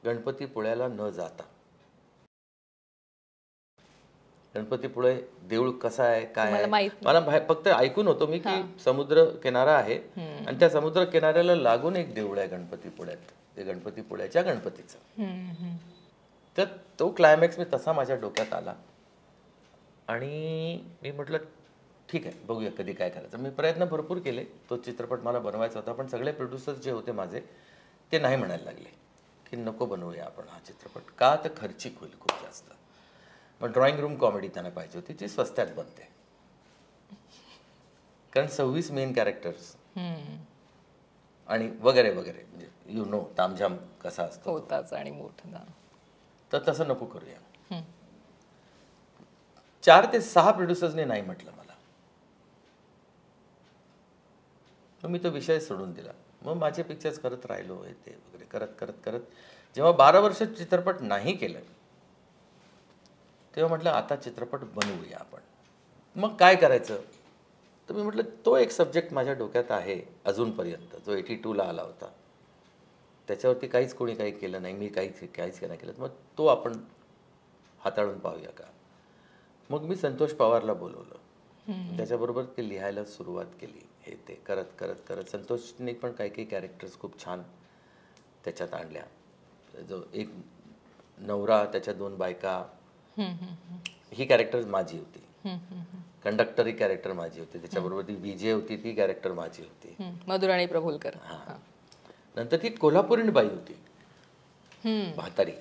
गणपतीपुळ्याला न जाता. गणपतीपुळे देऊळ कसं आहे, काय आहे, मला फक्त ऐकून होतो मी की समुद्र किनारा आहे आणि त्या समुद्र किनाऱ्याला लागून एक देऊळ आहे गणपतीपुळ्यात, ते गणपतीपुळ्याच्या गणपतीचं. तर तो क्लायमॅक्स मी तसा माझ्या डोक्यात आला आणि मी म्हटलं ठीक आहे, बघूया कधी काय करायचं. मी प्रयत्न भरपूर केले, तो चित्रपट मला बनवायचा होता, पण सगळे प्रोड्युसर्स जे होते माझे ते नाही म्हणायला लागले की नको बनवूया आपण हा चित्रपट, का तर खर्चिक होईल खूप जास्त. मग ड्रॉइंग रूम कॉमेडी त्यांना पाहिजे होती, ती स्वस्त्यात बनते, कारण 26 मेन कॅरेक्टर्स आणि वगैरे वगैरे, म्हणजे यू नो तामझाम कसा असतो होताच आणि मोठा, तर तसं नको करूया. 4 ते 6 प्रोड्युसर्सने नाही म्हटलं मला. मग मी तो विषय सोडून दिला. मग माझे पिक्चर्स करत राहिलो, हे ते वगैरे करत करत करत जेव्हा 12 वर्ष चित्रपट नाही केलं तेव्हा म्हटलं आता चित्रपट बनवूया आपण. मग काय करायचं, तर मी म्हटलं तो एक सब्जेक्ट माझ्या डोक्यात आहे अजूनपर्यंत, जो 82ला आला होता, त्याच्यावरती काहीच कोणी काही केलं नाही, मी काहीच नाही केलं, मग तो आपण हाताळून पाहूया का. मग मी संतोष पवारला बोलवलं त्याच्याबरोबर ते लिहायला सुरुवात केली. हे ते करत करत करत संतोषने पण काही काही कॅरेक्टर्स खूप छान त्याच्यात आणल्या. जो एक नवरा, त्याच्या 2 बायका, ही कॅरेक्टर माझी होती. कंडक्टर ही कॅरेक्टर माझी होती. त्याच्याबरोबर ती विजय होती, ती कॅरेक्टर माझी होती. मधुराणी प्रभुलकर. हां. नंतर ती कोल्हापुरीण बाई होती, म्हातारी.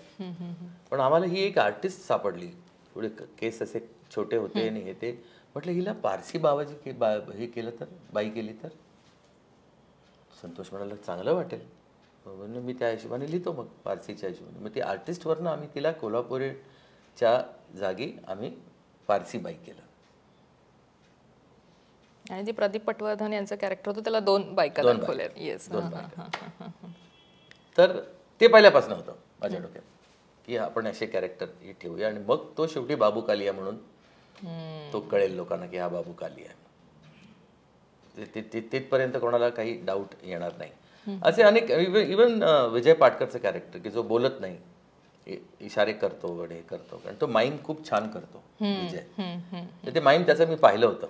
पण आम्हाला ही एक आर्टिस्ट सापडली. थोडे केस असे छोटे होते आणि हे ते. म्हटलं हिला पारसी बाबाजी हे केलं तर, बाई केली तर. संतोष म्हणाला चांगलं वाटेल. म्हणून मी त्या हिशोबाने लिहितो मग पारसीच्या हिशोबाने. मग ती आर्टिस्टवरनं आम्ही तिला कोल्हापुरीच्या जागी आम्ही पारसी बाई केलं. आणि ती प्रदीप पटवर्धन यांचं कॅरेक्टर होतं, त्याला 2 बायका दाखवल्या. येस, 2 बायका. तर ते पहिल्यापासून होतं माझ्या डोक्यात की आपण असे कॅरेक्टर हे ठेवूया. आणि मग तो शेवटी बाबू कालिया म्हणून तो कळेल लोकांना की हा बाबू कालिया आहे. तिथपर्यंत कोणाला काही डाऊट येणार नाही. असे अनेक, इवन विजय पाटकरचं कॅरेक्टर की जो बोलत नाही, इशारे करतो आणि हे करतो, कारण तो माईम खूप छान करतो विजय. तर ते माईम त्याचं मी पाहिलं होतं.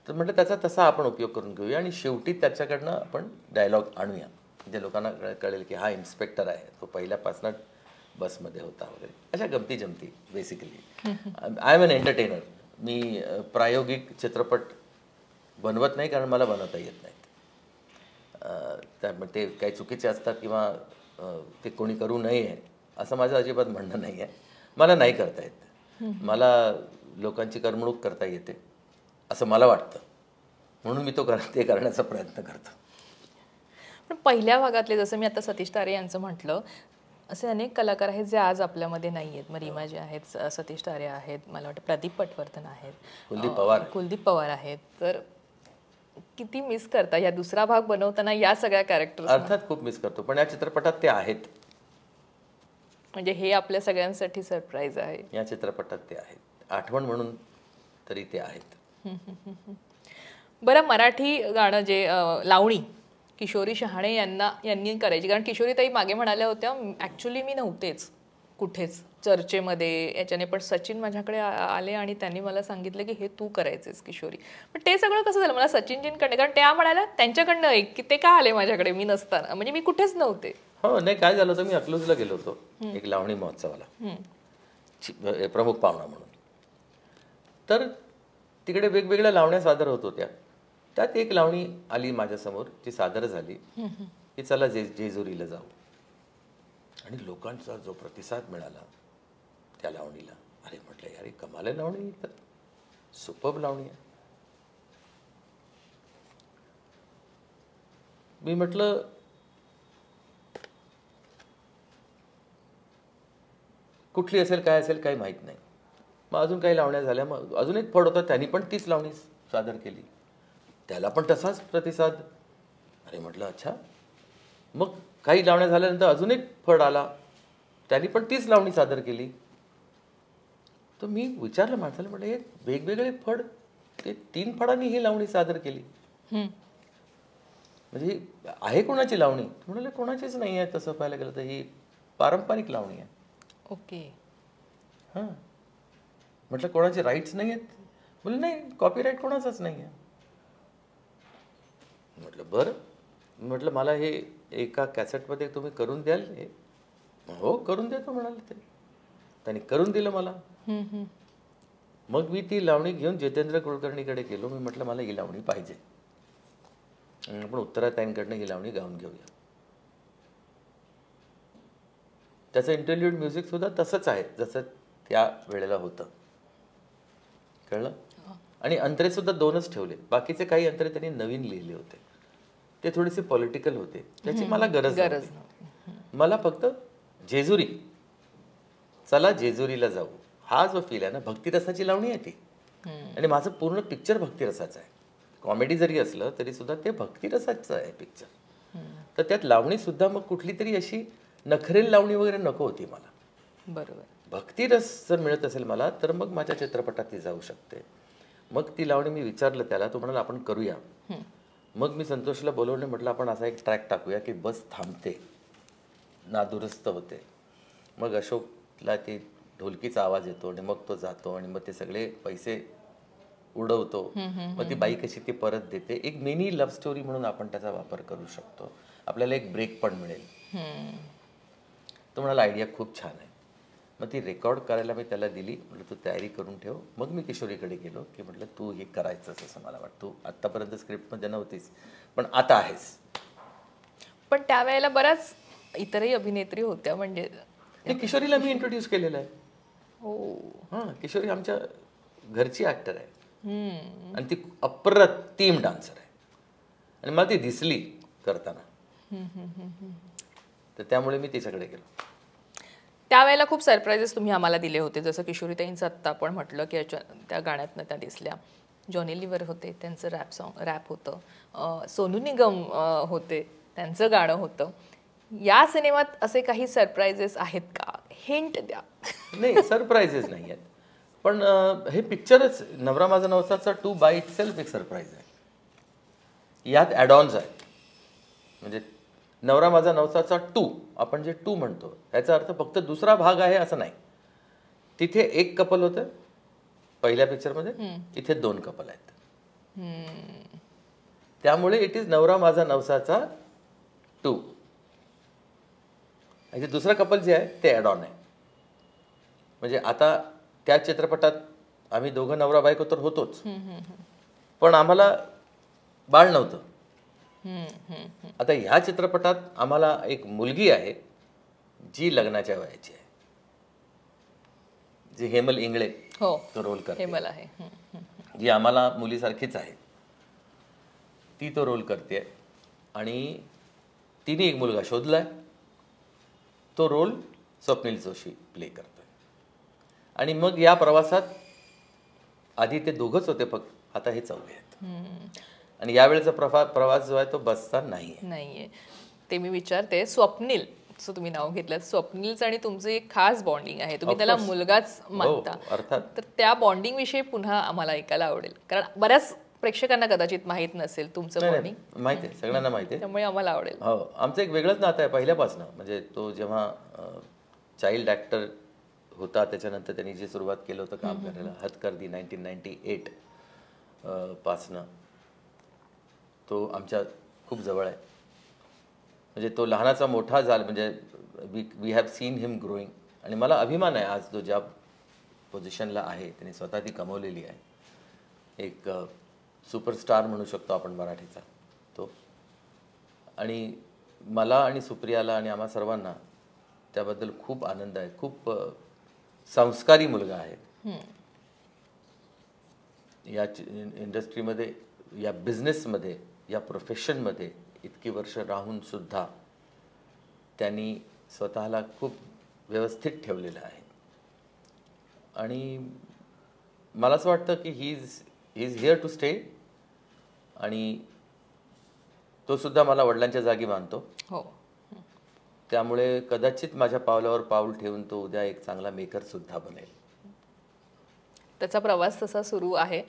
तर म्हटलं त्याचा तसा आपण उपयोग करून घेऊया आणि शेवटी त्याच्याकडनं आपण डायलॉग आणूया, म्हणजे लोकांना कळेल की हा इन्स्पेक्टर आहे, तो पहिल्यापासून बसमध्ये होता वगैरे. अशा गमती जमती basically. I am an entertainer. मी प्रायोगिक चित्रपट बनवत नाही, कारण मला बनवता येत नाहीत. त्यामुळे ते काही चुकीचे असतात किंवा ते कोणी करू नये असं माझं अजिबात म्हणणं नाही आहे. मला नाही करता येत. मला लोकांची करमणूक करता येते असं मला वाटतं, म्हणून मी ते करण्याचा प्रयत्न करतो. पण पहिल्या भागातले, जसं मी आता सतीश तारे यांचं म्हटलं, असे अनेक कलाकार आहेत जे आज आपल्यामध्ये नाही आहेत. मग रीमा जे आहेत, सतीश तारे आहेत, मला वाटतं प्रदीप पटवर्धन आहेत, कुलदीप पवार आहेत. तर किती मिस करता या दुसरा भाग बनवताना या सगळ्या कॅरेक्टर? अर्थात खूप मिस करतो, पण या चित्रपटात ते आहेत. म्हणजे हे आपल्या सगळ्यांसाठी सरप्राईज आहे. या चित्रपटात ते आहेत, आठवण म्हणून तरी ते आहेत. बरं, मराठी गाणं जे लावणी किशोरी शहाणे यांनी करायची, कारण किशोरीताई मागे म्हणाल्या होत्या ॲक्च्युली मी नव्हतेच कुठेच चर्चेमध्ये याच्याने, पण सचिन माझ्याकडे आले आणि त्यांनी मला सांगितलं की हे तू करायचेस किशोरी. पण ते सगळं कसं झालं मला सचिनजींकडे, कारण त्या म्हणाल्या त्यांच्याकडनं एक की ते का आले माझ्याकडे मी नसताना, म्हणजे मी कुठेच नव्हते. हो नाही, काय झालं होतं, मी अकलूजला गेलो होतो एक लावणी महोत्सवाला प्रमुख पाहुणा म्हणून. तर तिकडे वेगवेगळ्या लावण्या सादर होत होत्या. त्यात एक लावणी आली माझ्यासमोर, ती सादर झाली की चला जेजुरीला जाऊ. आणि लोकांचा जो प्रतिसाद मिळाला त्या लावणीला, अरे म्हटलं यार कमाल आहे लावणी, तर सुपर्ब लावणी आहे. मी म्हटलं कुठली असेल काय असेल काही माहीत नाही. मग अजून काही लावण्या झाल्या. मग अजून एक फड होता, त्यांनी पण तीच लावणी सादर केली, त्याला पण तसाच प्रतिसाद. अरे म्हटलं अच्छा. मग काही लावण्या झाल्यानंतर अजून एक फड आला, त्यांनी पण तीच लावणी सादर केली. तर मी विचारलं माणसाला, म्हटलं हे वेगवेगळे फड, ते 3 फडांनी ही लावणी सादर केली, म्हणजे आहे कोणाची लावणी? म्हणाले कोणाचीच नाही आहे, तसं पाहायला गेलं तर ही पारंपरिक लावणी आहे. ओके. हां. म्हटलं कोणाचे राईट्स नाही आहेत? बोले नाही, कॉपीराईट कोणाचाच नाही आहे. म्हटलं बरं. म्हटलं मला हे एका कॅसेटमध्ये तुम्ही करून द्याल? हे हो करून देतो म्हणाले ते. त्यांनी करून दिलं मला. मग मी ती लावणी घेऊन जितेंद्र कुलकर्णीकडे गेलो. मी म्हटलं मला ही लावणी पाहिजे, आपण उत्तराताईंकडनं ही लावणी गाऊन घेऊया. त्याचं इंटरल्यूड म्युझिक सुद्धा तसंच आहे जसं त्या वेळेला होतं, कळलं. आणि अंतरे सुद्धा 2च ठेवले, बाकीचे काही अंतरे त्यांनी नवीन लिहिले होते, ते थोडेसे पॉलिटिकल होते, त्याची मला गरज नव्हती. मला फक्त जेजुरी, चला जेजुरीला जाऊ, हा जो फील आहे ना, भक्तिरसाची लावणी आहे ती. आणि माझं पूर्ण पिक्चर भक्तिरसाचं आहे. कॉमेडी जरी असलं तरी सुद्धा ते भक्तिरसाचं आहे पिक्चर. तर त्यात लावणी सुद्धा मग कुठली तरी अशी नखरेल लावणी वगैरे नको होती मला. बरोबर. भक्तिरस जर मिळत असेल मला तर मग माझ्या चित्रपटात ती जाऊ शकते. मग ती लावणी मी विचारलं त्याला, तो म्हणाला आपण करूया. मग मी संतोषला बोलवले, म्हटलं आपण असा एक ट्रॅक टाकूया की बस थांबते, नादुरुस्त होते, मग अशोकला ते ढोलकीचा आवाज येतो आणि मग तो जातो आणि मग ते सगळे पैसे उडवतो, मग ती बाई कशी ती परत देते. एक मिनी लव्ह स्टोरी म्हणून आपण त्याचा वापर करू शकतो. आपल्याला एक ब्रेक पण मिळेल. तो म्हणाला आयडिया खूप छान आहे. मग ती रेकॉर्ड करायला मी त्याला दिली. म्हटलं तू तयारी करून ठेव. मग मी किशोरीकडे गेलो की म्हटलं तू हे करायचंच असं मला वाटतं. तू आत्तापर्यंत स्क्रिप्टमध्ये नव्हतीस पण आता आहेस. पण त्यावेळेला बऱ्याच इतरही अभिनेत्री होत्या म्हणजे किशोरीला मी इंट्रोड्यूस केलेलं आहे. हो. हां, किशोरी आमच्या घरची ॲक्टर आहे आणि ती अप्रतिम डान्सर आहे आणि मला ती दिसली करताना, तर त्यामुळे मी तिच्याकडे गेलो. त्यावेळेला खूप सरप्राईजेस तुम्ही आम्हाला दिले होते, जसं किशोरीताईंचं आत्ता आपण म्हटलं की त्या गाण्यातनं त्या दिसल्या. जॉनी लिव्हर होते, त्यांचं रॅप होतं. सोनू निगम होते, त्यांचं गाणं होतं. या सिनेमात असे काही सरप्राईजेस आहेत का? हिंट द्या. नाही, सरप्राईजेस नाही आहेत, पण हे पिक्चरच नवरा माझा नवसाचा 2 बाय इटसेल्फ एक सरप्राईज आहे. यात ॲडॉन्स आहेत. म्हणजे नवरा माझा नवसाचा 2 आपण जे 2 म्हणतो याचा अर्थ फक्त दुसरा भाग आहे असं नाही. तिथे एक कपल होतं पहिल्या पिक्चरमध्ये, इथे 2 कपल आहेत. त्यामुळे इट इज नवरा माझा नवसाचा 2. इथे दुसरं कपल जे आहे ते ॲडॉन आहे. म्हणजे आता त्या चित्रपटात आम्ही दोघं नवरा बायको तर होतोच, पण आम्हाला बाळ नव्हतं. आता ह्या चित्रपटात आम्हाला एक मुलगी आहे जी लग्नाच्या वयाची आहे, जी हेमल इंगळे तो रोल करते. हेमल आहे, जी आम्हाला मुलीसारखीच आहे, ती तो रोल करते. आणि तिने एक मुलगा शोधलाय, तो रोल स्वप्नील जोशी प्ले करतोय. आणि मग या प्रवासात आधी ते दोघंच होते फक्त, आता हे 4 आहेत. आणि यावेळेचा प्रवास जो आहे तो बसचा नाहीये. ते मी विचारते. स्वप्नील तुम्ही नाव घेतलं, स्वप्नीलचं आणि तुमचं एक खास बॉन्डिंग आहे, तुम्ही त्याला मुलगाच मानता. अर्थात. तर त्या बॉन्डिंग विषयी पुन्हा आम्हाला ऐकायला आवडेल, कारण बऱ्याच प्रेक्षकांना कदाचित माहित नसेल तुमचं बॉन्डिंग. माहिती आहे, सगळ्यांना माहिती आहे, त्यामुळे आम्हाला आवडेल. हो, आमचं एक वेगळंच नातं आहे पहिल्यापासून. म्हणजे तो जेव्हा चाइल्ड ॲक्टर होता त्याच्यानंतर त्यांनी जे सुरुवात केलं होतं काम करायला, हतकर्दी 1998 पासनं तो आमच्या खूप जवळ आहे. म्हणजे तो लहानाचा मोठा झाला, म्हणजे we have seen him growing. आणि मला अभिमान आहे आज तो ज्या पोझिशनला आहे त्याने स्वतः ती कमवलेली आहे. एक सुपरस्टार म्हणू शकतो आपण मराठीचा तो. आणि मला आणि सुप्रियाला आणि आम्हा सर्वांना त्याबद्दल खूप आनंद आहे. खूप संस्कारी मुलगा आहे. या इंडस्ट्रीमध्ये, या बिझनेसमध्ये, या प्रोफेशनमध्ये इतकी वर्ष राहून सुद्धा त्यांनी स्वतःला खूप व्यवस्थित ठेवलेलं आहे. आणि मला असं वाटतं की he is here to stay. आणि तो सुद्धा मला वडिलांच्या जागी मानतो. हो. त्यामुळे कदाचित माझ्या पावलावर पाऊल ठेवून तो उद्या एक चांगला मेकर सुद्धा बनेल. त्याचा प्रवास तसा सुरू आहे.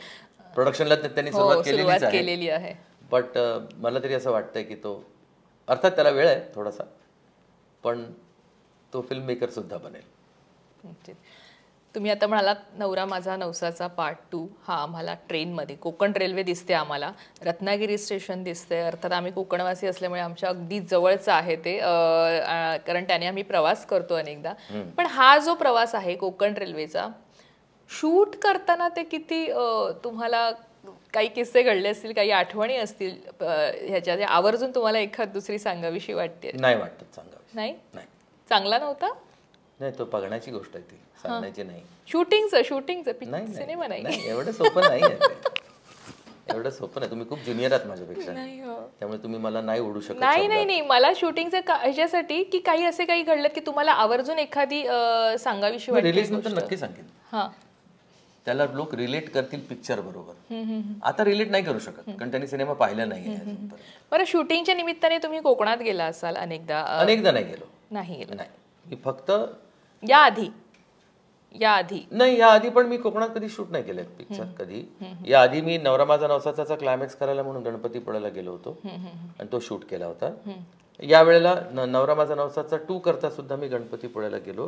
प्रोडक्शनला त्यांनी सुरुवात केलेली आहे. बट मला तरी असं वाटतंय की तो, अर्थात त्याला वेळ आहे थोडासा, पण तो फिल्म मेकर सुद्धा बनेल. तुम्ही आता म्हणालात नवरा माझा नवसाचा पार्ट 2 हा आम्हाला ट्रेनमध्ये, कोकण रेल्वे दिसते आम्हाला, रत्नागिरी स्टेशन दिसते. अर्थात आम्ही कोकणवासी असल्यामुळे आमच्या अगदी जवळचं आहे ते, कारण त्याने आम्ही प्रवास करतो अनेकदा. पण हा जो प्रवास आहे कोकण रेल्वेचा, शूट करताना ते किती तुम्हाला काही किस्से घडले असतील, काही आठवणी असतील ह्याच्या, आवर्जून तुम्हाला एखाद दुसरी सांगावीशी वाटते? नाही वाटत सांगावी. नाही. चांगला नव्हता? नाही, तो बघण्याची गोष्ट आहे, ती सांगण्याची नाही. शूटिंगचं सिनेमा नाही. एवढं सोपं नाही आहे. एवढं सोपं नाही. तुम्ही खूप ज्युनियर आहात माझ्यापेक्षा, त्यामुळे तुम्ही मला नाही ओढू शकत. नाही, मला शूटिंगचं ह्याच्यासाठी की काही असे काही घडलं की तुम्हाला आवर्जून एखादी सांगावीशी वाटते. रिलीज नंतर नक्की सांगेन. त्याला लोक रिलेट करतील पिक्चर बरोबर. आता रिलेट नाही करू शकत कारण त्यांनी सिनेमा पाहिला नाही. बरं, शूटिंगच्या निमित्ताने तुम्ही कोकणात गेला असाल अनेकदा? नाही गेलो. नाही, मी फक्त याआधी नाही, याआधी पण मी कोकणात कधी शूट नाही केलं पिक्चर कधी. याआधी मी नवरा माझा नवसाचा क्लायमॅक्स करायला म्हणून गणपतीपुळ्याला गेलो होतो आणि तो शूट केला होता. यावेळेला नवरा माझा नवसाचा 2 करता सुद्धा मी गणपतीपुळ्याला गेलो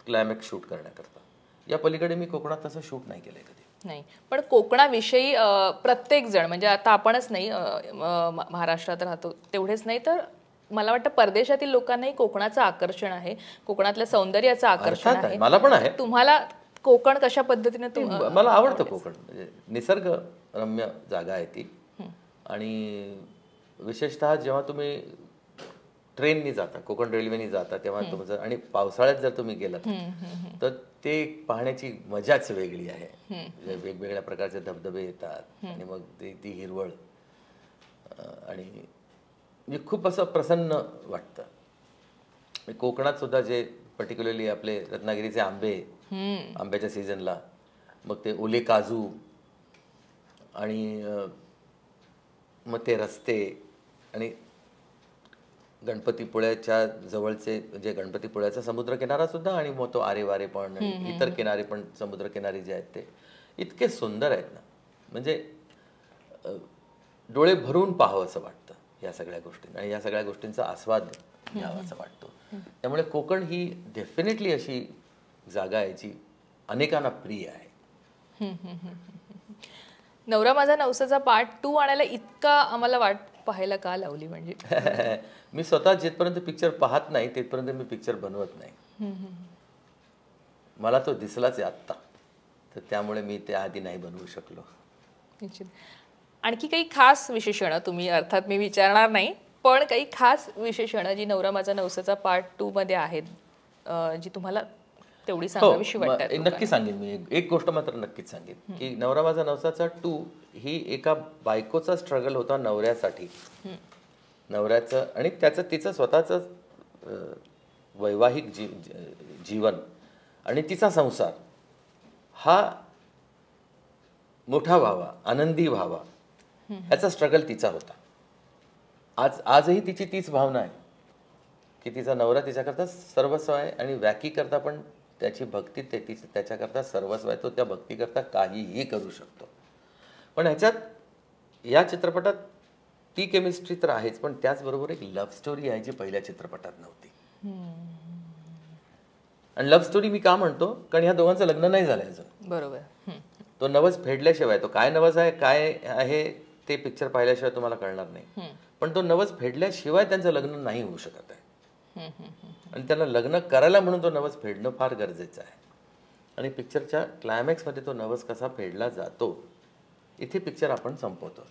क्लायमॅक्स शूट करण्याकरता. या पलीकडे मी कोकणात तसं शूट नाही केलंय कधी. नाही, पण कोकणाविषयी प्रत्येक जण म्हणजे आता आपणच नाही महाराष्ट्रात राहतो तेवढेच नाही तर मला वाटतं परदेशातील लोकांनाही कोकणाचं आकर्षण आहे, कोकणातल्या सौंदर्याचं आकर्षण आहे. मला पण आहे. तुम्हाला कोकण कशा पद्धतीने मला आवडतं कोकण. म्हणजे निसर्ग रम्य जागा आहे ती. आणि विशेषतः जेव्हा तुम्ही ट्रेननी जाता, कोकण रेल्वेनी जाता तेव्हा तुमचं, आणि पावसाळ्यात जर तुम्ही गेलात तर ते पाहण्याची मजाच वेगळी आहे. म्हणजे वेगवेगळ्या प्रकारचे धबधबे येतात आणि मग ती हिरवळ आणि म्हणजे खूप असं प्रसन्न वाटतं. कोकणात सुद्धा जे पर्टिक्युलरली आपले रत्नागिरीचे आंबे, आंब्याच्या सीझनला मग ते ओले काजू आणि मग ते रस्ते आणि गणपतीपुळ्याच्या जवळचे म्हणजे गणपतीपुळ्याचा समुद्रकिनारा सुद्धा आणि मग तो आरे वारे पण आणि इतर किनारे पण समुद्रकिनारी जे आहेत ते इतके सुंदर आहेत ना, म्हणजे डोळे भरून पाहावं असं वाटतं या सगळ्या गोष्टी, आणि या सगळ्या गोष्टींचा आस्वाद घ्यावा असं वाटतो. त्यामुळे कोकण ही डेफिनेटली अशी जागा आहे जी अनेकांना प्रिय आहे. नवरा माझा नवसाचा पार्ट 2 आणायला इतका आम्हाला वाट पाहायला का लावली? म्हणजे मी स्वतः जिथपर्यंत पिक्चर पाहत नाही तिथपर्यंत मी पिक्चर बनवत नाही. मला तो दिसलाच आहे आत्ता, तर त्यामुळे मी त्या आधी नाही बनवू शकलो. निश्चित. आणखी काही खास विशेषणं तुम्ही, अर्थात मी विचारणार नाही, पण काही खास विशेषणं जी नवरा माझा नवसाचा पार्ट 2 मध्ये आहेत जी तुम्हाला तेवढी सांगावीशी वाटतात? नक्की सांगेन मी. एक गोष्ट मात्र नक्कीच सांगेन की नवरा माझा नवसाचा 2 ही एका बायकोचा स्ट्रगल होता नवऱ्यासाठी, नवऱ्याचं आणि त्याचं तिचं स्वतःचं वैवाहिक जीवन आणि तिचा संसार हा मोठा व्हावा, आनंदी व्हावा, ह्याचा स्ट्रगल तिचा होता. आजही तिची तीच भावना आहे की तिचा नवरा तिच्याकरता सर्वस्व आहे आणि व्याकीकरता पण त्याची भक्ती त्याच्याकरता सर्वस्व आहे. तो त्या भक्तीकरता काहीही करू शकतो. पण ह्याच्यात या चित्रपटात ती केमिस्ट्री तर आहेच, पण त्याचबरोबर एक लव्ह स्टोरी आहे जी पहिल्या चित्रपटात नव्हती. आणि लव्ह स्टोरी मी का म्हणतो, कारण ह्या दोघांचं लग्न नाही झालंय अजून. बरोबर. तो नवस फेडल्याशिवाय, तो काय नवस आहे काय आहे ते पिक्चर पाहिल्याशिवाय तुम्हाला कळणार नाही, पण तो नवस फेडल्याशिवाय त्यांचं लग्न नाही होऊ शकत आहे. आणि त्यांना लग्न करायला म्हणून तो नवस फेडणं फार गरजेचं आहे. आणि पिक्चरच्या क्लायमॅक्समध्ये तो नवस कसा फेडला जातो इथे पिक्चर आपण संपवतो.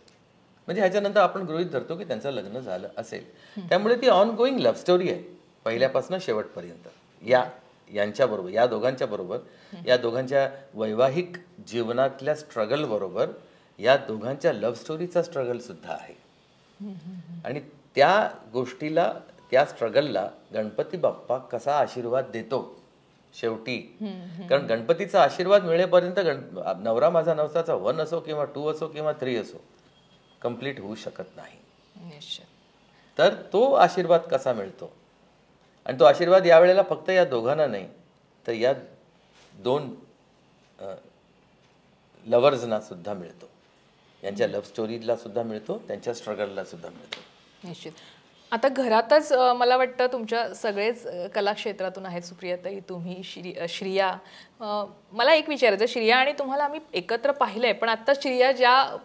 म्हणजे ह्याच्यानंतर आपण गृहीत धरतो की त्यांचं लग्न झालं असेल. त्यामुळे ती ऑन गोईंग लव्ह स्टोरी आहे पहिल्यापासून शेवटपर्यंत. यांच्याबरोबर, या दोघांच्या बरोबर, या दोघांच्या वैवाहिक जीवनातल्या स्ट्रगल बरोबर या दोघांच्या लव्ह स्टोरीचा स्ट्रगल सुद्धा आहे. आणि त्या गोष्टीला, त्या स्ट्रगलला गणपती बाप्पा कसा आशीर्वाद देतो शेवटी, कारण गणपतीचा आशीर्वाद मिळेपर्यंत नवरा माझा नवसाचा 1 असो किंवा 2 असो किंवा 3 असो कंप्लीट होऊ शकत नाही. तर तो आशीर्वाद कसा मिळतो, आणि तो आशीर्वाद यावेळेला फक्त या दोघांना नाही तर या 2 लवर्सना सुद्धा मिळतो. यांच्या लव्ह स्टोरीला सुद्धा मिळतो, त्यांच्या स्ट्रगलला सुद्धा मिळतो. निश्चित. आता घरातच मला वाटतं तुमच्या सगळेच कलाक्षेत्रातून आहेत, सुप्रियाताई, तुम्ही, श्रिया. मला एक विचारायचं, श्रिया आणि तुम्हाला आम्ही एकत्र पाहिलंय, पण आता श्रिया ज्या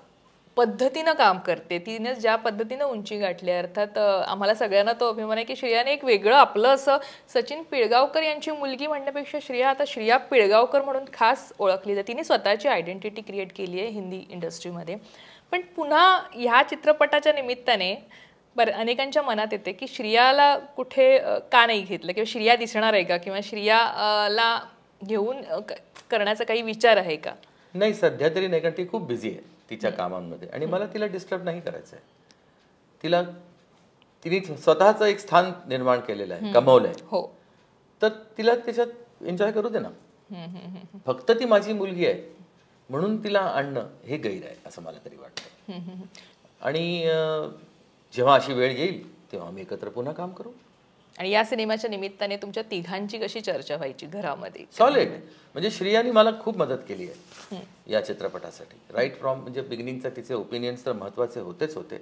पद्धतीनं काम करते, तिने ज्या पद्धतीनं उंची गाठली, अर्थात आम्हाला सगळ्यांना तो अभिमान आहे की श्रियाने एक वेगळं आपलं असं, सचिन पिळगावकर यांची मुलगी म्हणण्यापेक्षा श्रिया आता श्रिया पिळगावकर म्हणून खास ओळखली जाते. तिने स्वतःची आयडेंटिटी क्रिएट केली आहे हिंदी इंडस्ट्रीमध्ये. पण पुन्हा ह्या चित्रपटाच्या निमित्ताने अनेकांच्या मनात येते की श्रियाला कुठे का नाही घेतलं, किंवा श्रिया दिसणार आहे का, किंवा श्रियाला घेऊन करण्याचा काही विचार आहे का? नाही, सध्या तरी नाही, कारण ती खूप बिझी आहे तिच्या कामांमध्ये आणि मला तिला डिस्टर्ब नाही करायचं आहे. तिने स्वतःचं एक स्थान निर्माण केलेलं आहे, कमवलंय. हो, तर तिला त्याच्यात एन्जॉय करू दे ना. फक्त ती माझी मुलगी आहे म्हणून तिला आणणं हे गैर आहे असं मला तरी वाटतं. आणि जेव्हा अशी वेळ येईल तेव्हा आम्ही एकत्र पुन्हा काम करू. आणि या सिनेमाच्या निमित्ताने तुमच्या तिघांची कशी चर्चा व्हायची घरामध्ये? सॉलिड. म्हणजे श्रियानी मला खूप मदत केली आहे या चित्रपटासाठी. राईट फ्रॉम म्हणजे बिगिनिंगचा तिचे ओपिनियन्स तर महत्त्वाचे होतेच होते,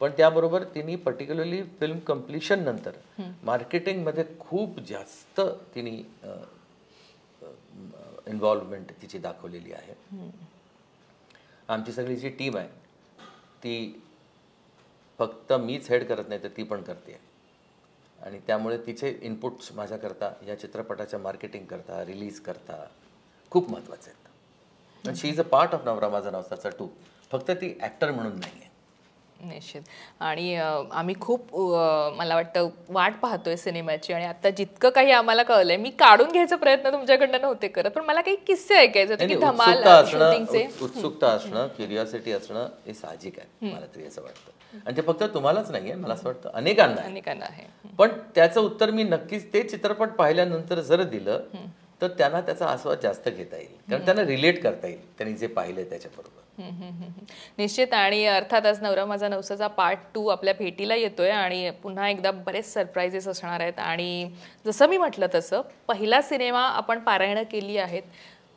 पण त्याबरोबर तिने पर्टिक्युलरली फिल्म कम्प्लिशन नंतर मार्केटिंगमध्ये खूप जास्त तिने इन्व्हॉल्वमेंट तिची दाखवलेली आहे. आमची सगळी जी टीम आहे ती फक्त मीच हेड करत नाही तर ती पण करते आणि त्यामुळे तिचे इनपुट्स माझ्याकरता या चित्रपटाच्या मार्केटिंग करता रिलीज करता खूप महत्त्वाचे आहेत. शी इज अ पार्ट ऑफ नवरा माझा नवसाचा 2. फक्त ती ॲक्टर म्हणून नाही आहे. निश्चित. आणि आम्ही खूप मला वाटतं वाट पाहतोय सिनेमाची आणि आता जितकं काही आम्हाला कळलंय मी काढून घ्यायचा प्रयत्न तुमच्याकडनं नव्हते करत पण मला काही किस्से ऐकायचे होते की धमाल शूटिंगचे. उत्सुकता असणं क्युरिओसिटी असणं हे साहजिक आहे मला तरी असं वाटतं आणि ते फक्त तुम्हालाच नाहीये मला असं वाटतं अनेकांना आहे. पण त्याचं उत्तर मी नक्कीच ते चित्रपट पाहिल्यानंतर जर दिलं तर त्यांना त्याचा आस्वाद जास्त घेता येईल कारण त्यांना रिलेट करता येईल त्यांनी जे पाहिलंय त्याच्याबरोबर. निश्चित. आणि अर्थातच नवरा माझा नवसाचा पार्ट 2 आपल्या भेटीला येतोय आणि पुन्हा एकदा बरेच सरप्राइजेस असणार आहेत. आणि जसं मी म्हटलं तसं पहिला सिनेमा आपण पारायणं केली आहेत,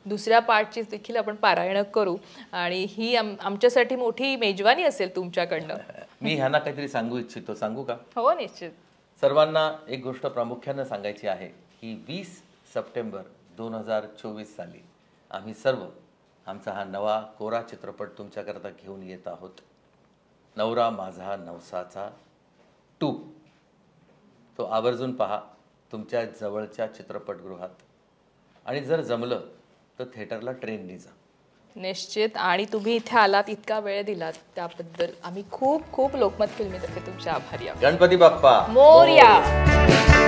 दुसऱ्या पार्टची देखील आपण पारायणं करू आणि ही आमच्यासाठी मोठी मेजवानी असेल तुमच्याकडनं. मी ह्यांना काहीतरी सांगू इच्छितो. सांगू का? हो निश्चित. सर्वांना एक गोष्ट प्रामुख्यानं सांगायची आहे की 20 सप्टेंबर 2024 साली आम्ही सर्व आमचा हा नवा कोरा चित्रपट तुमच्याकरता घेऊन येत आहोत. नवरा माझा नवसाचा 2. तो आवर्जून पहा तुमच्या जवळच्या चित्रपटगृहात आणि जर जमलं तर थिएटरला ट्रेननी जा. निश्चित. आणि तुम्ही इथे आलात इतका वेळ दिलात त्याबद्दल आम्ही खूप खूप लोकमत फिल्मीतर्फे तुमचे आभारी आहोत. गणपती बाप्पा मोरया.